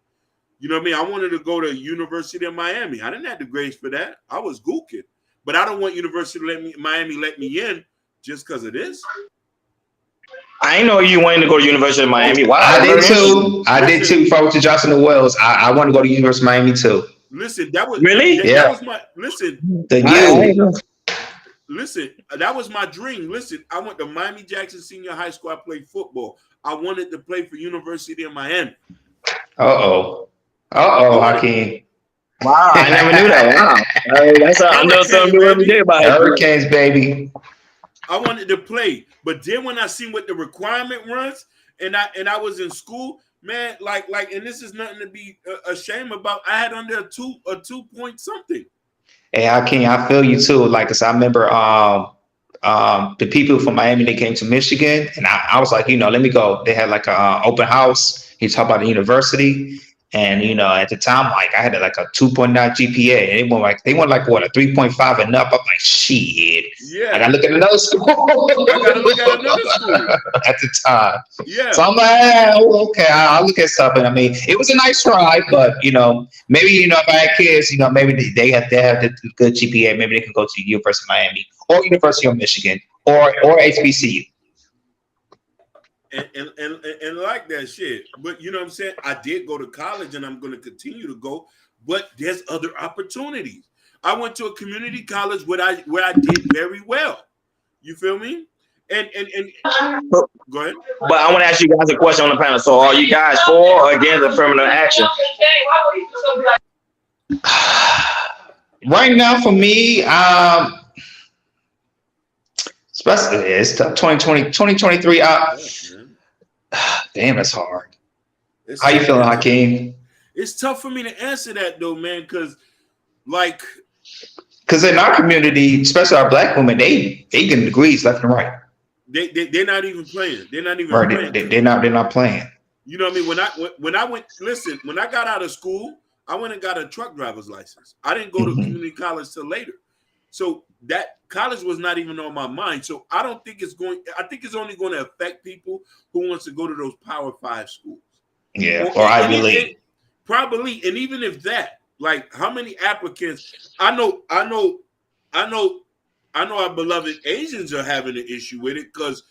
You know what I mean? I wanted to go to University of Miami. I didn't have the grades for that. I was gooking. But I don't want University of Miami let me in just because of this.
I ain't know you wanted to go to University of Miami. Wow,
I did too. I did too. Before I went to Johnson and Wells, I want to go to University of Miami too.
Listen, that was
really.
That was my listen.
The
listen, that was my dream. Listen, I went to Miami Jackson Senior High School. I played football. I wanted to play for University of Miami. I
Hakeem.
Wow, I never knew that. Wow, that's I know something new every day about
Hurricanes, baby.
I wanted to play, but then when I seen what the requirement was, and I was in school, man, like, and this is nothing to be ashamed about. I had under a 2 point something.
Hey, Hakeem, I feel you too. Like, 'cause I remember the people from Miami, they came to Michigan, and I was like, let me go. They had like a open house. He talked about the university, and at the time, like I had like a 2.9 GPA, and they went like what, a 3.5 and up. I'm like, shit.
Yeah,
I gotta look at another school.
I gotta look at another school
at the time.
Yeah.
So I'm like, okay, I'll look at stuff. And I mean, it was a nice ride, but maybe if I had kids, maybe they have the good GPA. Maybe they can go to University of Miami or University of Michigan or HBCU.
And like that shit. But you know what I'm saying? I did go to college and I'm going to continue to go, but there's other opportunities. I went to a community college where I did very well. You feel me? And go ahead.
But I want to ask you guys a question on the panel. So are you guys for or against affirmative action?
Right now for me, especially it's 2020, 2023. Damn, that's hard. How you feeling, Hakeem?
It's tough for me to answer that though, man, because
in our community, especially our black women, they get degrees left and right.
They're not even playing. They're not even
right.
playing.
They're not playing.
You know what I mean? When I got out of school, I went and got a truck driver's license. I didn't go to community college till later. So that college was not even on my mind. So I think it's only going to affect people who wants to go to those Power 5 schools.
Yeah, or Ivy League.
Probably, and even if that, like how many applicants, I know our beloved Asians are having an issue with it because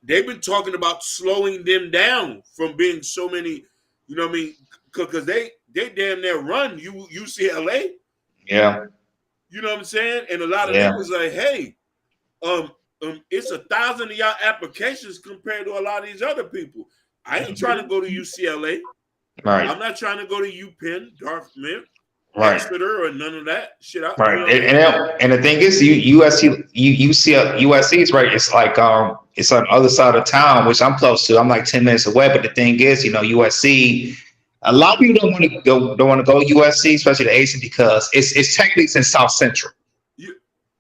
they've been talking about slowing them down from being so many, you know what I mean? Because they damn near run UCLA.
Yeah.
You know what I'm saying? And a lot of them was like, hey, it's 1,000 of y'all applications compared to a lot of these other people. I ain't trying to go to UCLA.
Right.
I'm not trying to go to UPenn, Dartmouth,
right.
Exeter, or none of that shit.
Right. And the thing is, USC is right. It's like it's on the other side of town, which I'm close to. I'm like 10 minutes away. But the thing is, USC. A lot of people don't want to go USC, especially the Asian, because it's technically in South Central.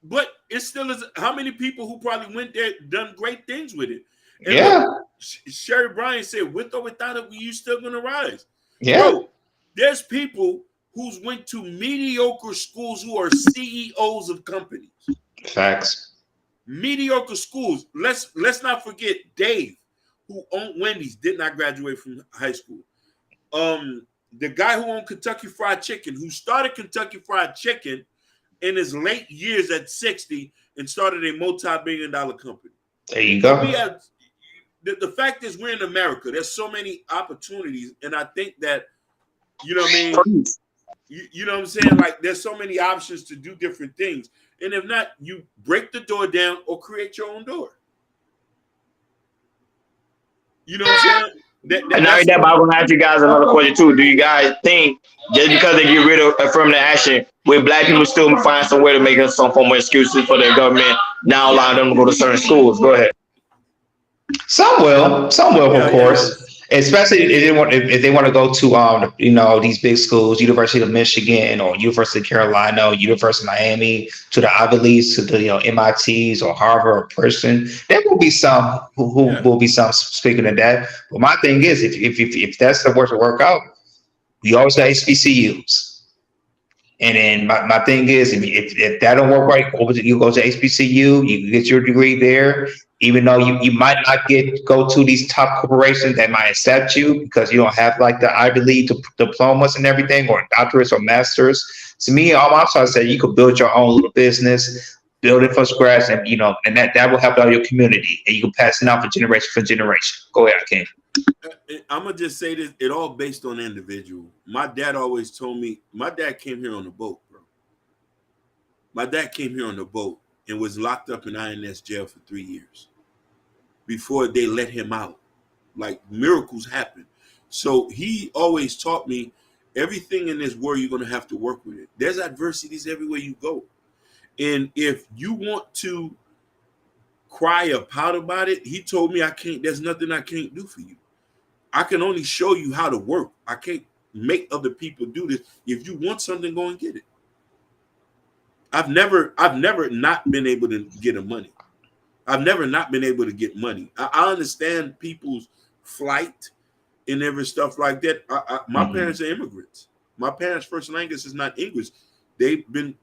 But it still is. How many people who probably went there done great things with it? And look, Sherry Bryan said, with or without it, you still gonna rise.
Yeah.
Bro, there's people who's went to mediocre schools who are CEOs of companies.
Facts.
Mediocre schools. Let's not forget Dave, who owned Wendy's, did not graduate from high school. The guy who owned Kentucky Fried Chicken, who started Kentucky Fried Chicken in his late years at 60 and started a multi-billion-dollar company.
There you go.
The fact is, we're in America. There's so many opportunities, and I think that, you know what I mean? You know what I'm saying? Like, there's so many options to do different things. And if not, you break the door down or create your own door. You know what I'm saying?
And not that, but I want to ask you guys another question too. Do you guys think just because they get rid of affirmative action, will black people still find some way to make some form of excuses for their government now allowing them to go to certain schools? Go ahead.
Some will, of course. Especially if they want to go to these big schools, University of Michigan or University of Carolina, or University of Miami, to the Ivy Leagues, to the MITs or Harvard or Princeton. There will be some who will be some speaking of that. But my thing is, if that's the work to work out, we always got HBCUs. And then my thing is, if that don't work right, you go to HBCU, you get your degree there. Even though you might not go to these top corporations that might accept you because you don't have like the Ivy League diplomas and everything, or doctorates or masters. To me, all I'm trying to say, you could build your own little business, build it from scratch, and and that will help out your community, and you can pass it on for generation. Go ahead, King.
I'm gonna just say this: it all based on the individual. My dad always told me. My dad came here on a boat, bro. My dad came here on the boat. and was locked up in INS jail for 3 years before they let him out. Like, miracles happen. So he always taught me, everything in this world, you're going to have to work with it. There's adversities everywhere you go. And if you want to cry or pout about it, he told me, there's nothing I can't do for you. I can only show you how to work. I can't make other people do this. If you want something, go and get it. I've never not been able to get money. I've never not been able to get money. I understand people's flight and every stuff like that. My parents are immigrants. My parents' first language is not English. They've been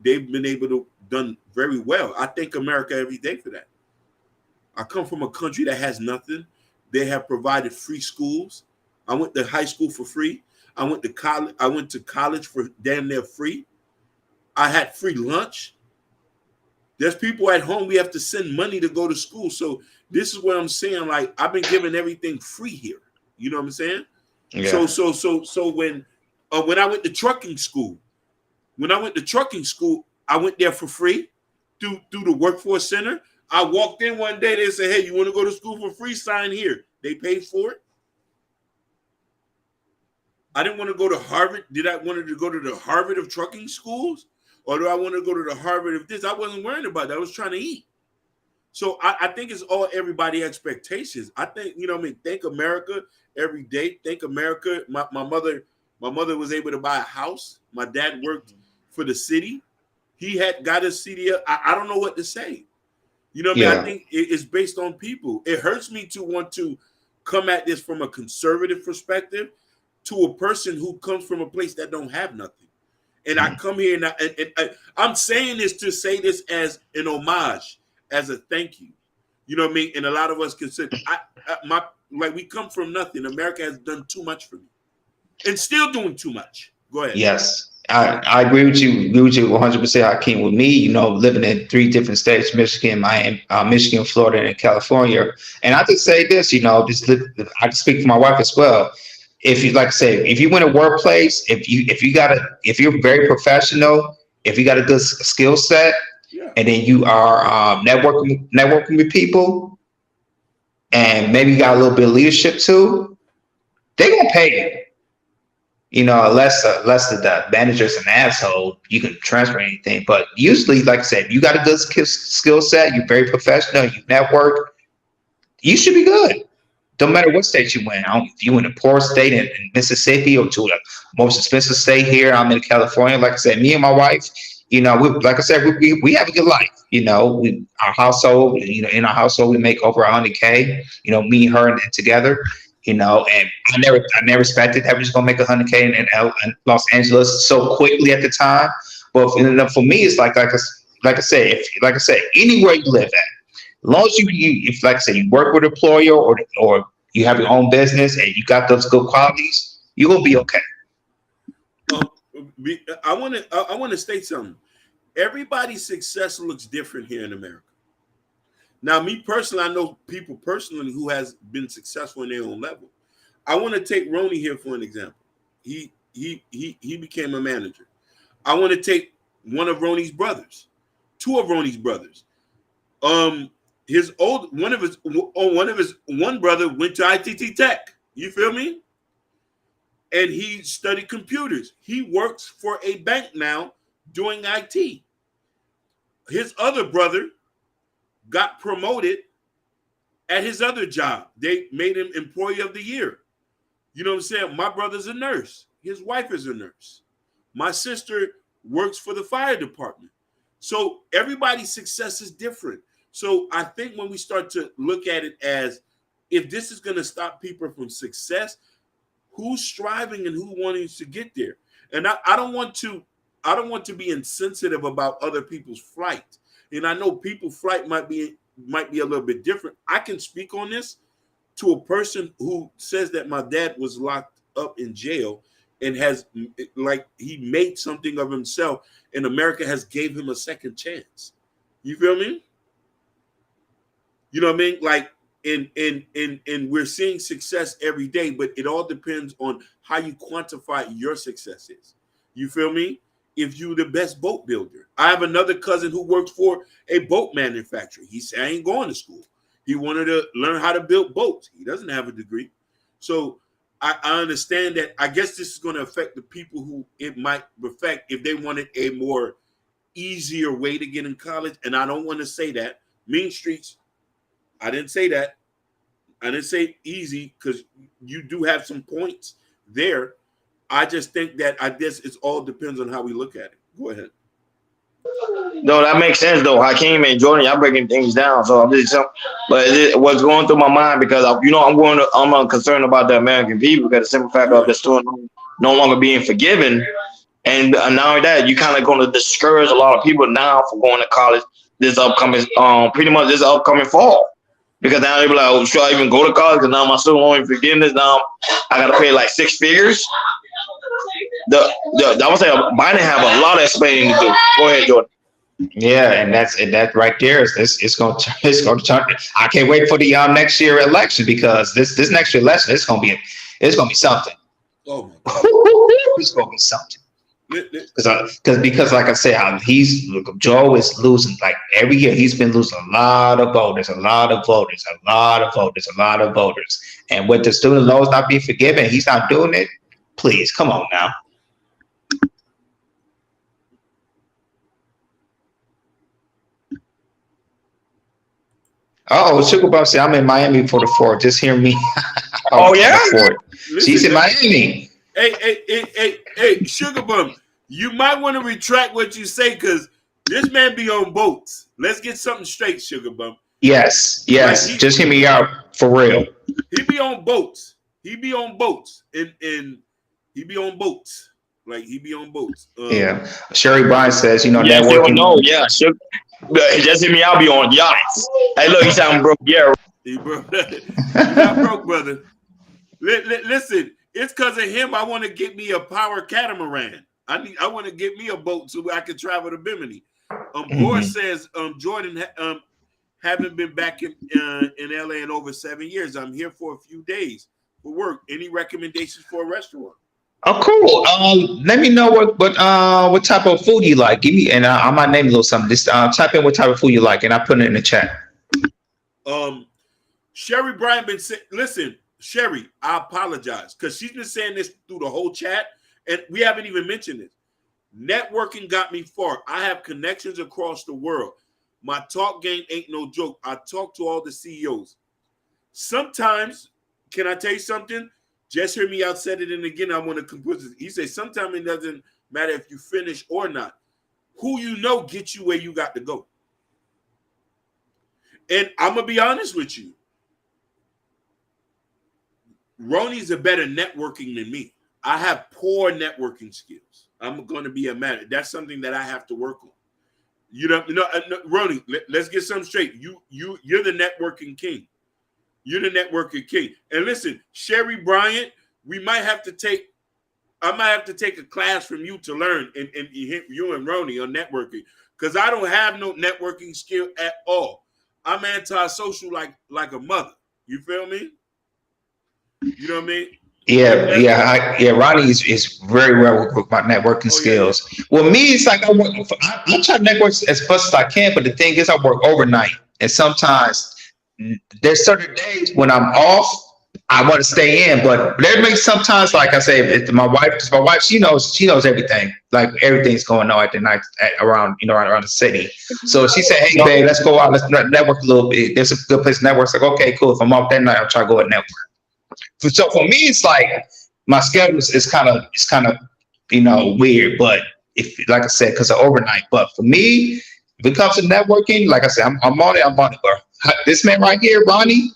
able to done very well. I thank America every day for that. I come from a country that has nothing. They have provided free schools. I went to high school for free. I went to college for damn near free. I had free lunch. There's people at home, we have to send money to go to school. So this is what I'm saying. Like, I've been given everything free here. You know what I'm saying? Yeah. So when I went to trucking school, I went there for free through the workforce center. I walked in one day, they said, hey, you want to go to school for free? Sign here. They paid for it. I didn't want to go to Harvard. Did I want to go to the Harvard of trucking schools? Or do I want to go to the Harvard of this? I wasn't worrying about that. I was trying to eat. So I think it's all everybody's expectations. I think, thank America every day. Thank America. My mother was able to buy a house. My dad worked for the city. He had got a CDL. I don't know what to say. I think it's based on people. It hurts me to want to come at this from a conservative perspective to a person who comes from a place that don't have nothing. And I come here and I'm saying this to say this as an homage, as a thank you. You know what I mean? And a lot of us consider we come from nothing. America has done too much for me, and still doing too much. Go ahead.
Yes, I agree with you. 100%. Hakeem. With me, living in 3 different states: Michigan, Miami, Michigan, Florida, and California. And I just say this, I can speak for my wife as well. If you if you win a workplace, if you're very professional, if you got a good skill set, and then you are networking with people, and maybe you got a little bit of leadership too, they're gonna pay you. Unless the manager's an asshole, you can transfer anything. But usually, like I said, if you got a good skill set, you're very professional, you network, you should be good. Don't matter what state you in. If you in a poor state in Mississippi or to the most expensive state here, I'm in California. Like I said, me and my wife, we have a good life. Our household, in our household, we make over $100K. Me, her, and together. And I never expected that we was gonna make $100K in Los Angeles so quickly at the time. But for me, it's like I said, anywhere you live at. As long as if like I said, you work with an employer or you have your own business and you got those good qualities, you're gonna be okay.
I want to state something. Everybody's success looks different here in America. Now, me personally, I know people personally who has been successful in their own level. I want to take Ronnie here for an example. He became a manager. I want to take one of Ronnie's brothers, 2 of Ronnie's brothers. One brother went to ITT Tech. You feel me? And he studied computers. He works for a bank now doing IT. His other brother got promoted at his other job. They made him Employee of the Year. You know what I'm saying? My brother's a nurse. His wife is a nurse. My sister works for the fire department. So everybody's success is different. So I think when we start to look at it as if this is going to stop people from success, who's striving and who wanting to get there? And I don't want to be insensitive about other people's flight. And I know people's flight might be a little bit different. I can speak on this to a person who says that my dad was locked up in jail and he made something of himself, and America has gave him a second chance. You feel me? You know what I mean? Like, and we're seeing success every day, but it all depends on how you quantify your successes. You feel me? if you're the best boat builder. I have another cousin who works for a boat manufacturer. He said, I ain't going to school. He wanted to learn how to build boats. He doesn't have a degree. So I understand that. I guess this is going to affect the people who it might affect if they wanted a more easier way to get in college. And I don't want to say that. Mean Streets, I didn't say that. I didn't say easy, because you do have some points there. I just think that I guess it all depends on how we look at it. Go ahead.
No, that makes sense though. Hakeem and Jordan, y'all breaking things down. So I'm just, but what's going through my mind, because I'm concerned about the American people, because the simple fact of the student no longer being forgiven, and not only that, you kind of going to discourage a lot of people now from going to college this upcoming, pretty much this upcoming fall, because now they be like, oh, should I even go to college? Because now my student loan forgiveness, now I got to pay like 6 figures. I would say Biden have a lot of explaining to do. Go ahead, Jordan.
Yeah, and that right there is it's going to turn. I can't wait for the next year election, because this next year election it's going to be something.
Oh my God.
It's going to be something. Because like I said, Joe is losing, like every year he's been losing a lot of voters, and with the student loans not being forgiven, he's not doing it. Please, come on now. Oh, Sugar Bum said, I'm in Miami for the 4th. Just hear me.
Oh, yeah?
She's in Miami.
Hey, Sugar Bum, you might want to retract what you say, because this man be on boats. Let's get something straight, Sugar Bum.
Yes. Like just hear me out for real.
He be on boats. And he be on boats. Like, he be on boats.
Yeah. Sherry Bryan says,
yes,
networking.
No, yeah, Sugar. Just hear me, I'll be on yachts. Hey, look, you sound broke. Yeah.
He broke. You're not broke, brother. Listen, it's because of him. I want to get me a power catamaran. I want to get me a boat so I can travel to Bimini. Boris says, Jordan, haven't been back in LA in over 7 years. I'm here for a few days for work. Any recommendations for a restaurant?
Oh, cool. Let me know what type of food you like. Give me, and I might name a little something. Just type in what type of food you like, and I put it in the chat.
Sherry Bryan been saying, listen, Sherry, I apologize, because she's been saying this through the whole chat, and we haven't even mentioned it. Networking got me far. I have connections across the world. My talk game ain't no joke. I talk to all the CEOs. Sometimes, can I tell you something? Just hear me out, said it, and again, I want to conclude this. He said, sometimes it doesn't matter if you finish or not. Who you know gets you where you got to go. And I'm going to be honest with you. Ronnie's a better networking than me. I have poor networking skills. I'm going to be a man. That's something that I have to work on. Ronnie, let's get something straight. You're the networking king. You're the networking king. And listen, Sherry Bryant, I might have to take a class from you to learn, and you and Ronnie on networking, because I don't have no networking skill at all. I'm antisocial like a mother. You feel me? You know what I mean?
Yeah. Ronnie is very well with my networking skills. Yeah. Well, me, it's like I try to network as much as I can, but the thing is, I work overnight, and sometimes there's certain days when I'm off, I want to stay in, but there may sometimes, like I say, it's my wife, because my wife, she knows everything, like everything's going on at the night around the city. So she said, hey, babe, let's go out, let's network a little bit. There's a good place to network. It's like, okay, cool. If I'm off that night, I'll try to go at network. So for me, it's like my schedule is kind of weird, but if, like I said, because of overnight. But for me, if it comes to networking, like I said, I'm on it, bro. This man right here, Ronnie,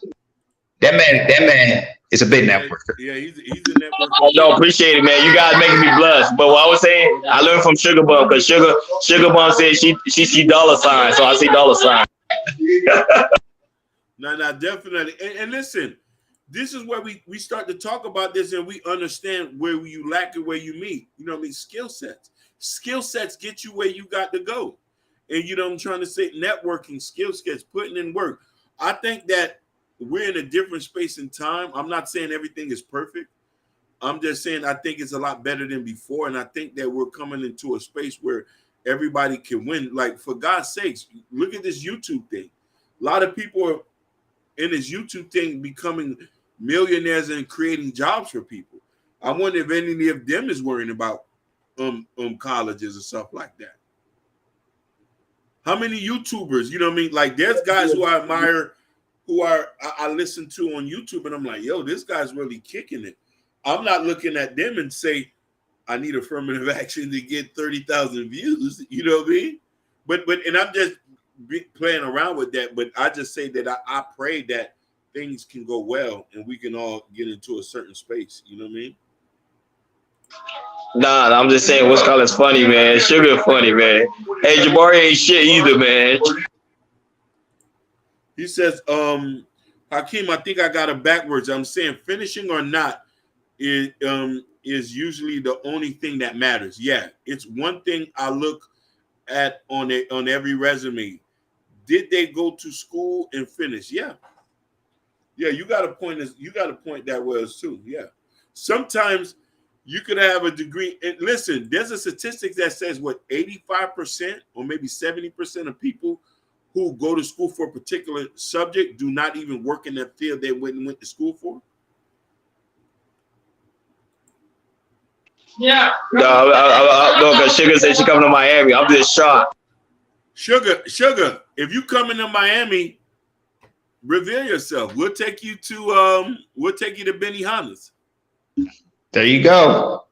that man is a big networker.
Yeah, he's a networker.
I don't appreciate it, man. You guys making me blush. But what I was saying, I learned from Sugar Bum, because Sugar Bum said she see dollar signs, so I see dollar signs.
No, definitely. And listen, this is where we start to talk about this, and we understand where you lack and where you meet. You know what I mean? Skill sets. Skill sets get you where you got to go. And you know what I'm trying to say? Networking, skill sets, putting in work. I think that we're in a different space and time. I'm not saying everything is perfect, I'm just saying I think it's a lot better than before, and I think that we're coming into a space where everybody can win. Like, for God's sakes, look at this YouTube thing. A lot of people are in this YouTube thing becoming millionaires and creating jobs for people. I wonder if any of them is worrying about colleges and stuff like that. How many YouTubers, you know what I mean? Like, there's guys who I admire, I listen to on YouTube, and I'm like, yo, this guy's really kicking it. I'm not looking at them and say, I need affirmative action to get 30,000 views. You know what I mean? But and I'm just playing around with that. But I just say that I pray that things can go well and we can all get into a certain space. You know what I mean?
Nah, I'm just saying what's called is funny, man. Sugar funny, man. Hey, Jabari ain't shit either, man.
He says, Hakeem, I think I got it backwards. I'm saying finishing or not is usually the only thing that matters. Yeah, it's one thing I look at on every resume. Did they go to school and finish? Yeah. Yeah, you got to point that was too. Yeah. Sometimes you could have a degree. And listen, there's a statistic that says 85% or maybe 70% of people who go to school for a particular subject do not even work in that field they went to school for.
Yeah. No, because Sugar said she coming to Miami. I'm just shocked.
Sugar, if you come into Miami, reveal yourself. We'll take you to Benihana's.
There you go.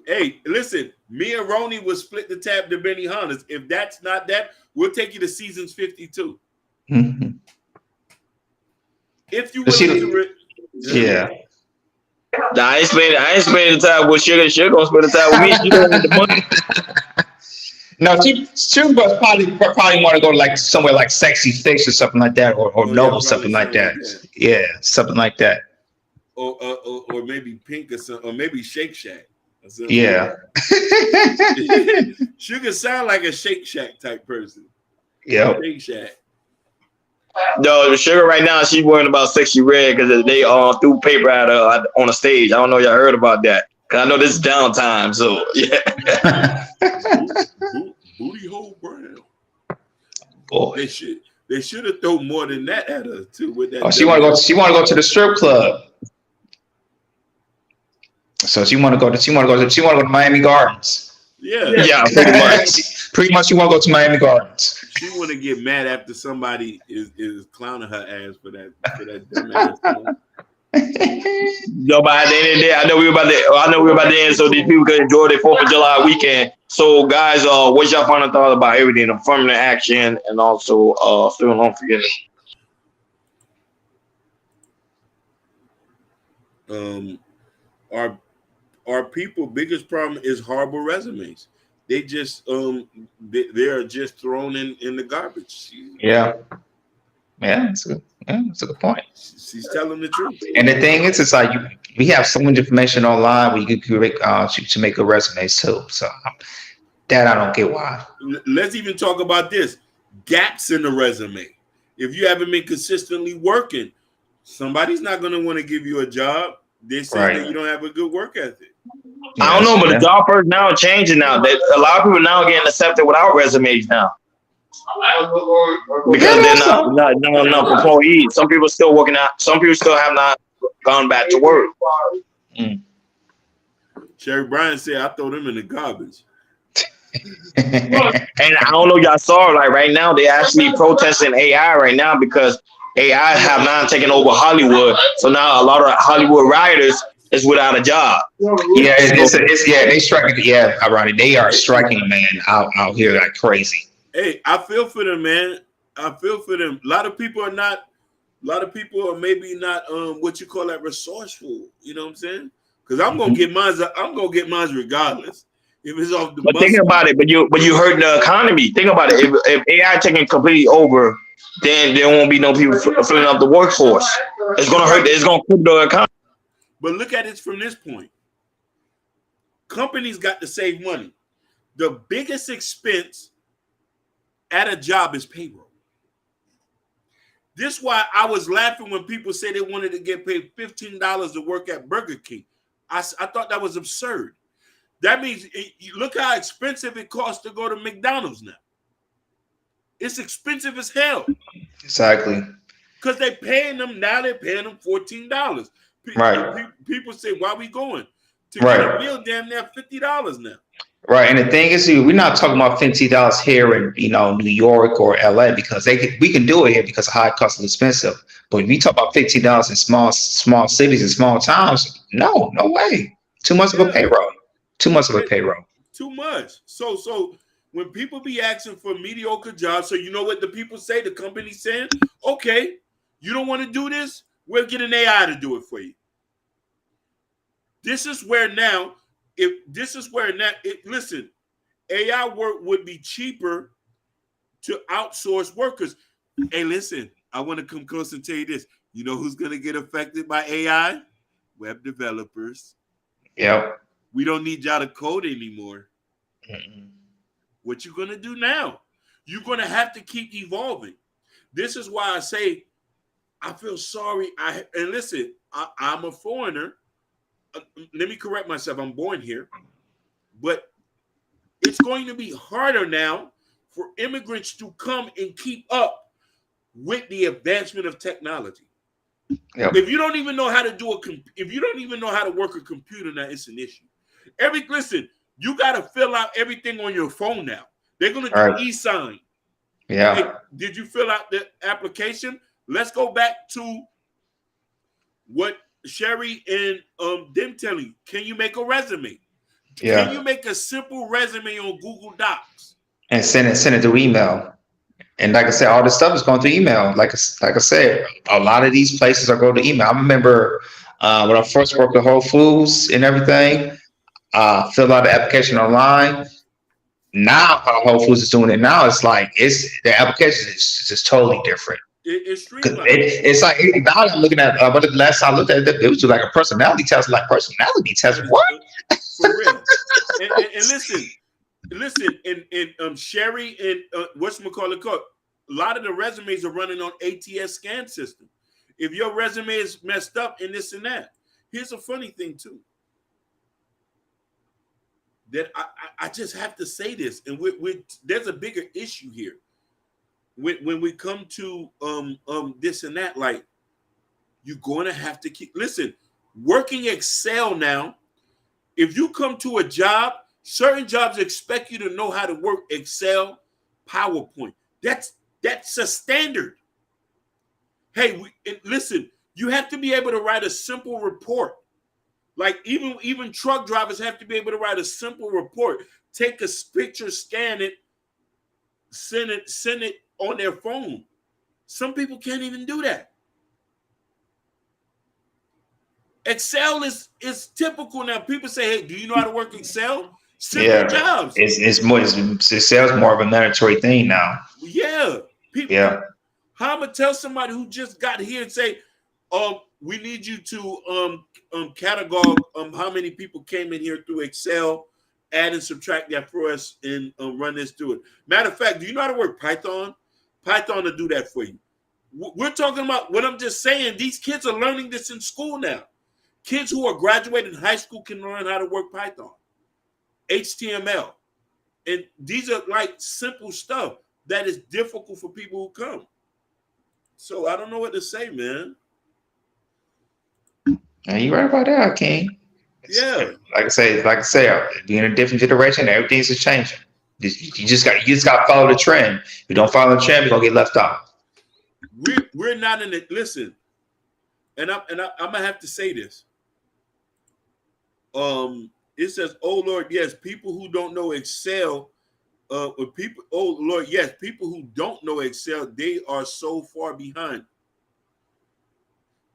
Hey, listen, me and Roni will split the tab to Benihana's. If that's not that, we'll take you to Seasons 52.
Mm-hmm.
If you willing to,
yeah.
Nah, I ain't spending the time with Sugar. Sugar gonna spend the time with me. She don't need the money.
No, she would probably want to go like somewhere like Sexy Fix or something like that, or Noble, something like that. Yeah, something like that.
Or maybe Pink or something, or maybe Shake Shack.
Yeah.
Sugar sound like a Shake Shack type person.
Yeah.
Shake Shack.
No, Sugar right now she's worrying about Sexy Red because they threw paper at her on the stage. I don't know if y'all heard about that. Cause I know this is downtime, so yeah.
Booty hole brown.
Boy,
they should have thrown more than that at her too. With that,
she want to go to the strip club. So she want to go to Miami Gardens.
Yeah,
pretty much. You want to go to Miami Gardens.
She want to get mad after somebody is clowning her ass for that dumbass.
Yo, but at the end of the day, I know we were about to end so these people could enjoy their 4th of July weekend. So, guys, what's your final thought about everything, affirmative action, and also student loan forgiveness?
Our people biggest problem is horrible resumes. They just they are just thrown in the garbage.
Yeah, that's a good point.
She's telling the truth.
And the thing is, it's like we have so much information online where you can to make a resume too. So that I don't get why.
Let's even talk about this: gaps in the resume. If you haven't been consistently working, somebody's not going to want to give you a job. They say that you don't have a good work ethic.
I don't know, but the job first now are changing now. A lot of people now are getting accepted without resumes now. Because they're not enough employees. Some people still working out. Some people still have not gone back to work.
Sherry Bryan said, "I throw them in the garbage."
And I don't know, y'all saw like right now they actually protesting AI right now because AI have now taken over Hollywood. So now a lot of Hollywood writers is without a job.
Yeah, they striking. Yeah, ironic. They are striking, man, out here like crazy.
Hey, I feel for them, man. I feel for them. A lot of people are maybe not what you call that resourceful. You know what I'm saying? Because I'm gonna get mine. I'm gonna get mine regardless. If it's off the
but think about it. But you hurt the economy. Think about it. If AI taking completely over, then there won't be no people filling up the workforce. It's gonna hurt. It's gonna cripple the economy.
But look at it from this point. Companies got to save money. The biggest expense at a job is payroll. This is why I was laughing when people say they wanted to get paid $15 to work at Burger King. I thought that was absurd. That means look how expensive it costs to go to McDonald's now. It's expensive as hell.
Exactly.
Because they're paying them $14.
Right.
People say, why are we going? To
Right.
get a meal damn near $50 now.
Right, and the thing is, we're not talking about $50 here in New York or LA because we can do it here because of high cost and expensive. But if we talk about $50 in small cities and small towns, no way. Too much of a payroll. Too much of a payroll.
Too much. So when people be asking for mediocre jobs, so you know what the people say, the company saying, okay, you don't want to do this, we'll get an AI to do it for you. This is where now. Listen, AI work would be cheaper to outsource workers. Hey, listen, I want to come close and tell you this. You know who's going to get affected by AI? Web developers.
Yep.
We don't need y'all to code anymore. What you going to do now? You're going to have to keep evolving. This is why I say I feel sorry. And listen, I'm a foreigner. Let me correct myself. I'm born here. But it's going to be harder now for immigrants to come and keep up with the advancement of technology. Yep. If you don't even know how to work a computer now, it's an issue. Listen, you got to fill out everything on your phone now. They're going to do e-sign.
Yeah.
Hey, did you fill out the application? Let's go back to what Sherry and them telling you. Can you make a resume? Yeah. Can you make a simple resume on Google Docs
and send it through email? And like I said, all this stuff is going through email. Like I said, a lot of these places are going to email. I remember when I first worked at Whole Foods and everything, fill out the application online. Now how Whole Foods is doing it now, it's like the application is just totally different.
It's streamlined.
It's like now I'm looking at but the last time I looked at it was like a personality test. Like personality test, what?
For real. and listen, and Sherry and whatchamacallit, a lot of the resumes are running on ATS scan system. If your resume is messed up and this and that, here's a funny thing too. That I just have to say this, and there's a bigger issue here. When we come to this and that, like you're going to have to working Excel now. If you come to a job, certain jobs expect you to know how to work Excel, PowerPoint. That's a standard. Hey, listen, you have to be able to write a simple report. Like even truck drivers have to be able to write a simple report. Take a picture, scan it, send it on their phone. Some people can't even do that. Excel is typical now. People say, "Hey, do you know how to work Excel?" Simple jobs.
Excel's more of a mandatory thing now.
Yeah.
Yeah.
How I'm gonna tell somebody who just got here and say, we need you to catalog how many people came in here through Excel, add and subtract that for us, and run this through it. Matter of fact, do you know how to work Python? Python will do that for you. We're talking about what I'm just saying. These kids are learning this in school now. Kids who are graduating high school can learn how to work Python, HTML. And these are like simple stuff that is difficult for people who come. So I don't know what to say, man.
And you're right about that, King.
Yeah.
Like I say, being a different generation, everything's just changing. You just got to follow the trend. If you don't follow the trend, you're gonna get left out.
We're not in it. Listen, and I'm gonna have to say this. It says, "Oh Lord, yes, people who don't know Excel, people who don't know Excel, they are so far behind."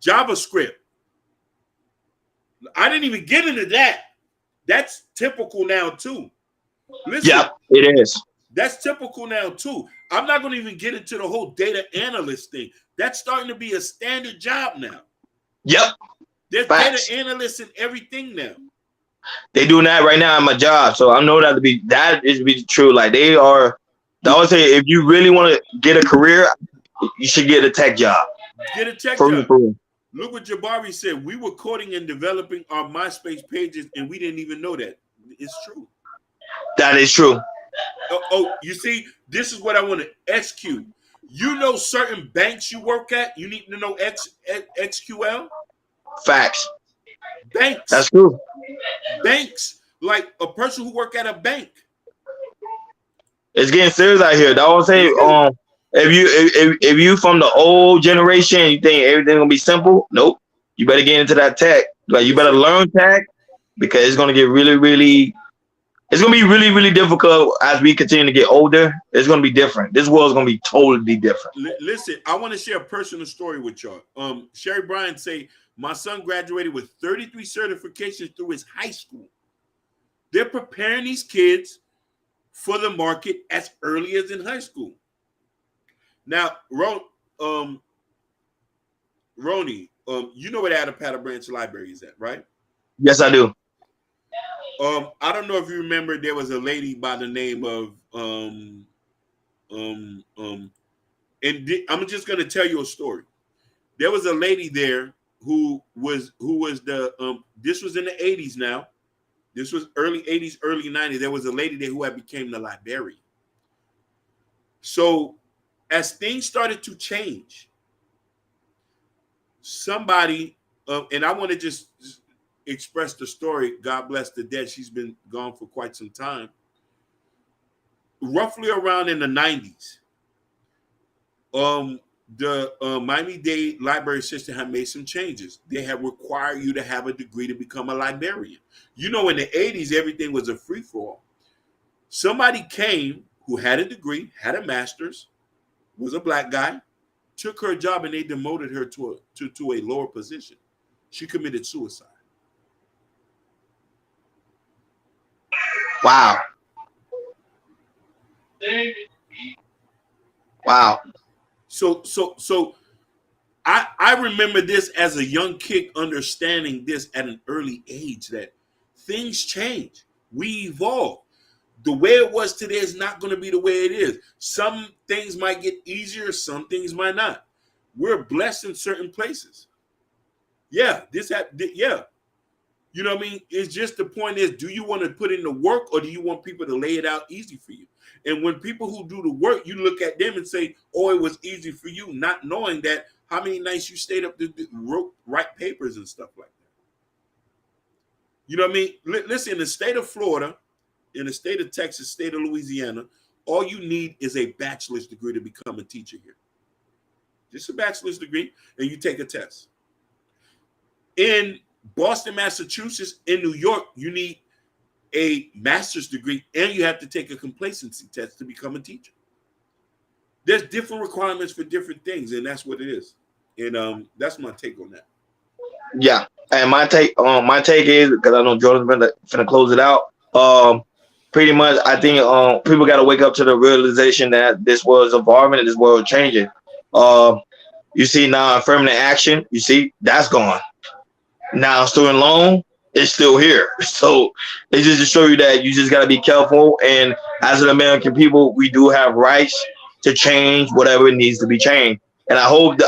JavaScript. I didn't even get into that. That's typical now too. Listen,
yeah, it is.
That's typical now too. I'm not going to even get into the whole data analyst thing. That's starting to be a standard job now.
Yep.
There's data analysts in everything now.
They doing that right now in my job, so I know that to be true. Like they are. I always say, if you really want to get a career, you should get a tech job.
Get a tech job. Look what Jabari said. We were coding and developing our MySpace pages, and we didn't even know that. It's true.
That is true.
Oh, you see, this is what I want to SQ. You know, certain banks you work at, you need to know XQL.
Facts.
Banks.
That's true.
Banks, like a person who work at a bank.
It's getting serious out here. That was say, if you from the old generation, you think everything gonna be simple. Nope. You better get into that tech. Like you better learn tech because it's gonna get really. It's gonna be really difficult as we continue to get older. It's gonna be different. This world's gonna be totally different.
Listen, I want to share a personal story with y'all. Sherry Bryan say my son graduated with 33 certifications through his high school. They're preparing these kids for the market as early as in high school. Now, Ronnie, you know where the Adapata Branch Library is at, right?
Yes, I do.
I don't know if you remember, there was a lady by the name of I'm just gonna tell you a story. There was a lady there who was the this was in the 80s now. This was early 80s, early 90s. There was a lady there who had became the librarian. So as things started to change, somebody and I want to just express the story. God bless the dead. She's been gone for quite some time. Roughly around in the 90s, the Miami-Dade library system had made some changes. They had required you to have a degree to become a librarian. You know, in the 80s, everything was a free-for-all. Somebody came who had a degree, had a master's, was a black guy, took her job, and they demoted her to a lower position. She committed suicide.
Wow. Wow.
So I remember this as a young kid, understanding this at an early age, that things change. We evolve. The way it was today is not going to be the way it is. Some things might get easier, some things might not. We're blessed in certain places. Yeah, yeah. You know what I mean? It's just, the point is, do you want to put in the work, or do you want people to lay it out easy for you? And when people who do the work, you look at them and say, oh, it was easy for you, not knowing that how many nights you stayed up to write papers and stuff like that. You know what I mean? Listen, in the state of Florida, in the state of Texas, state of Louisiana, all you need is a bachelor's degree to become a teacher here. Just a bachelor's degree, and you take a test. In Boston, Massachusetts, in New York, you need a master's degree, and you have to take a complacency test to become a teacher. There's different requirements for different things, and that's what it is. And that's my take on that.
Yeah, and my take is, because I know Jordan's finna close it out. Pretty much, I think people got to wake up to the realization that this world is evolving and this world is changing. You see now affirmative action. You see that's gone. Now student loan is still here. So it's just to show you that you just got to be careful. And as an American people, we do have rights to change whatever needs to be changed. And I hope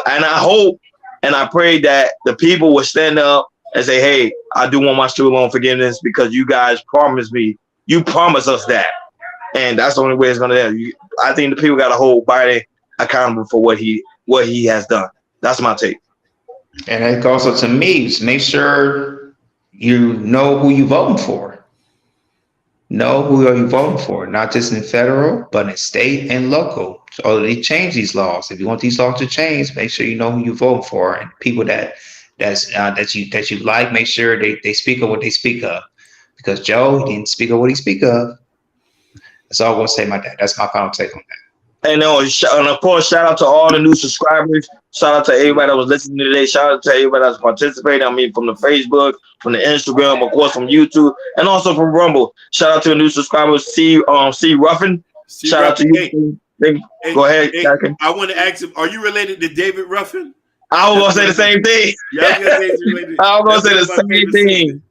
and I pray that the people will stand up and say, hey, I do want my student loan forgiveness because you guys promised me. You promised us that. And that's the only way it's going to end. I think the people got to hold Biden accountable for what he has done. That's my take.
And it also to me, make sure you know who you're voting for. Know who are you voting for, not just in federal, but in state and local. So they change these laws. If you want these laws to change, make sure you know who you're voting for, and people that you like. Make sure they speak of what they speak of, because Joe, he didn't speak of what he speak of. That's all I'm gonna say about that. That's my final take on that.
And of course, shout out to all the new subscribers. Shout out to everybody that was listening today. Shout out to everybody that's participating. I mean, from the Facebook, from the Instagram, of course, from YouTube, and also from Rumble. Shout out to the new subscribers. C Ruffin. Shout out to you. Go ahead,
I want to ask him, are you related to David Ruffin?
I was gonna say the same thing. I was gonna say the same thing.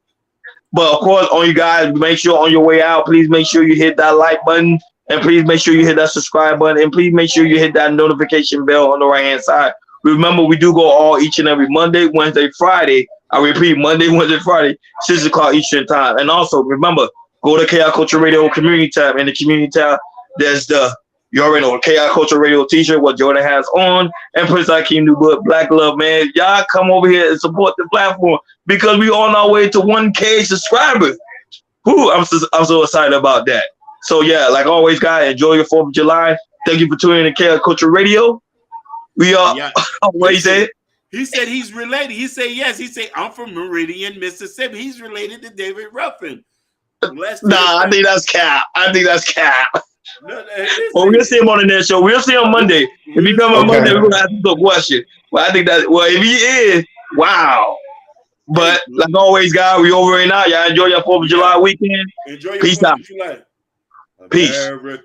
But of course, on you guys, make sure on your way out, please make sure you hit that like button. And please make sure you hit that subscribe button. And please make sure you hit that notification bell on the right-hand side. Remember, we do go all each and every Monday, Wednesday, Friday. I repeat, Monday, Wednesday, Friday, 6 o'clock Eastern time. And also, remember, go to KI Culture Radio Community tab. In the Community tab, there's you already know, KI Culture Radio t-shirt, what Jordan has on, and Prince Akeem New Book, Black Love, man. Y'all come over here and support the platform because we on our way to 1K subscribers. Whoo, I'm so excited about that. So, yeah, like always, guys, enjoy your 4th of July. Thank you for tuning in to KI Culture Radio. We are, what he said?
He said he's related. He said yes. He said, I'm from Meridian, Mississippi. He's related to David Ruffin.
I think that's cap.
No,
well, we'll see him on the next show. We'll see him Monday. If he come on Monday, we're going to ask him a question. Well, I think if he is, wow. But like always, guys, we over and out. Y'all enjoy your 4th of July weekend.
Enjoy your
Peace
4th
out.
of July.
Peace.
America.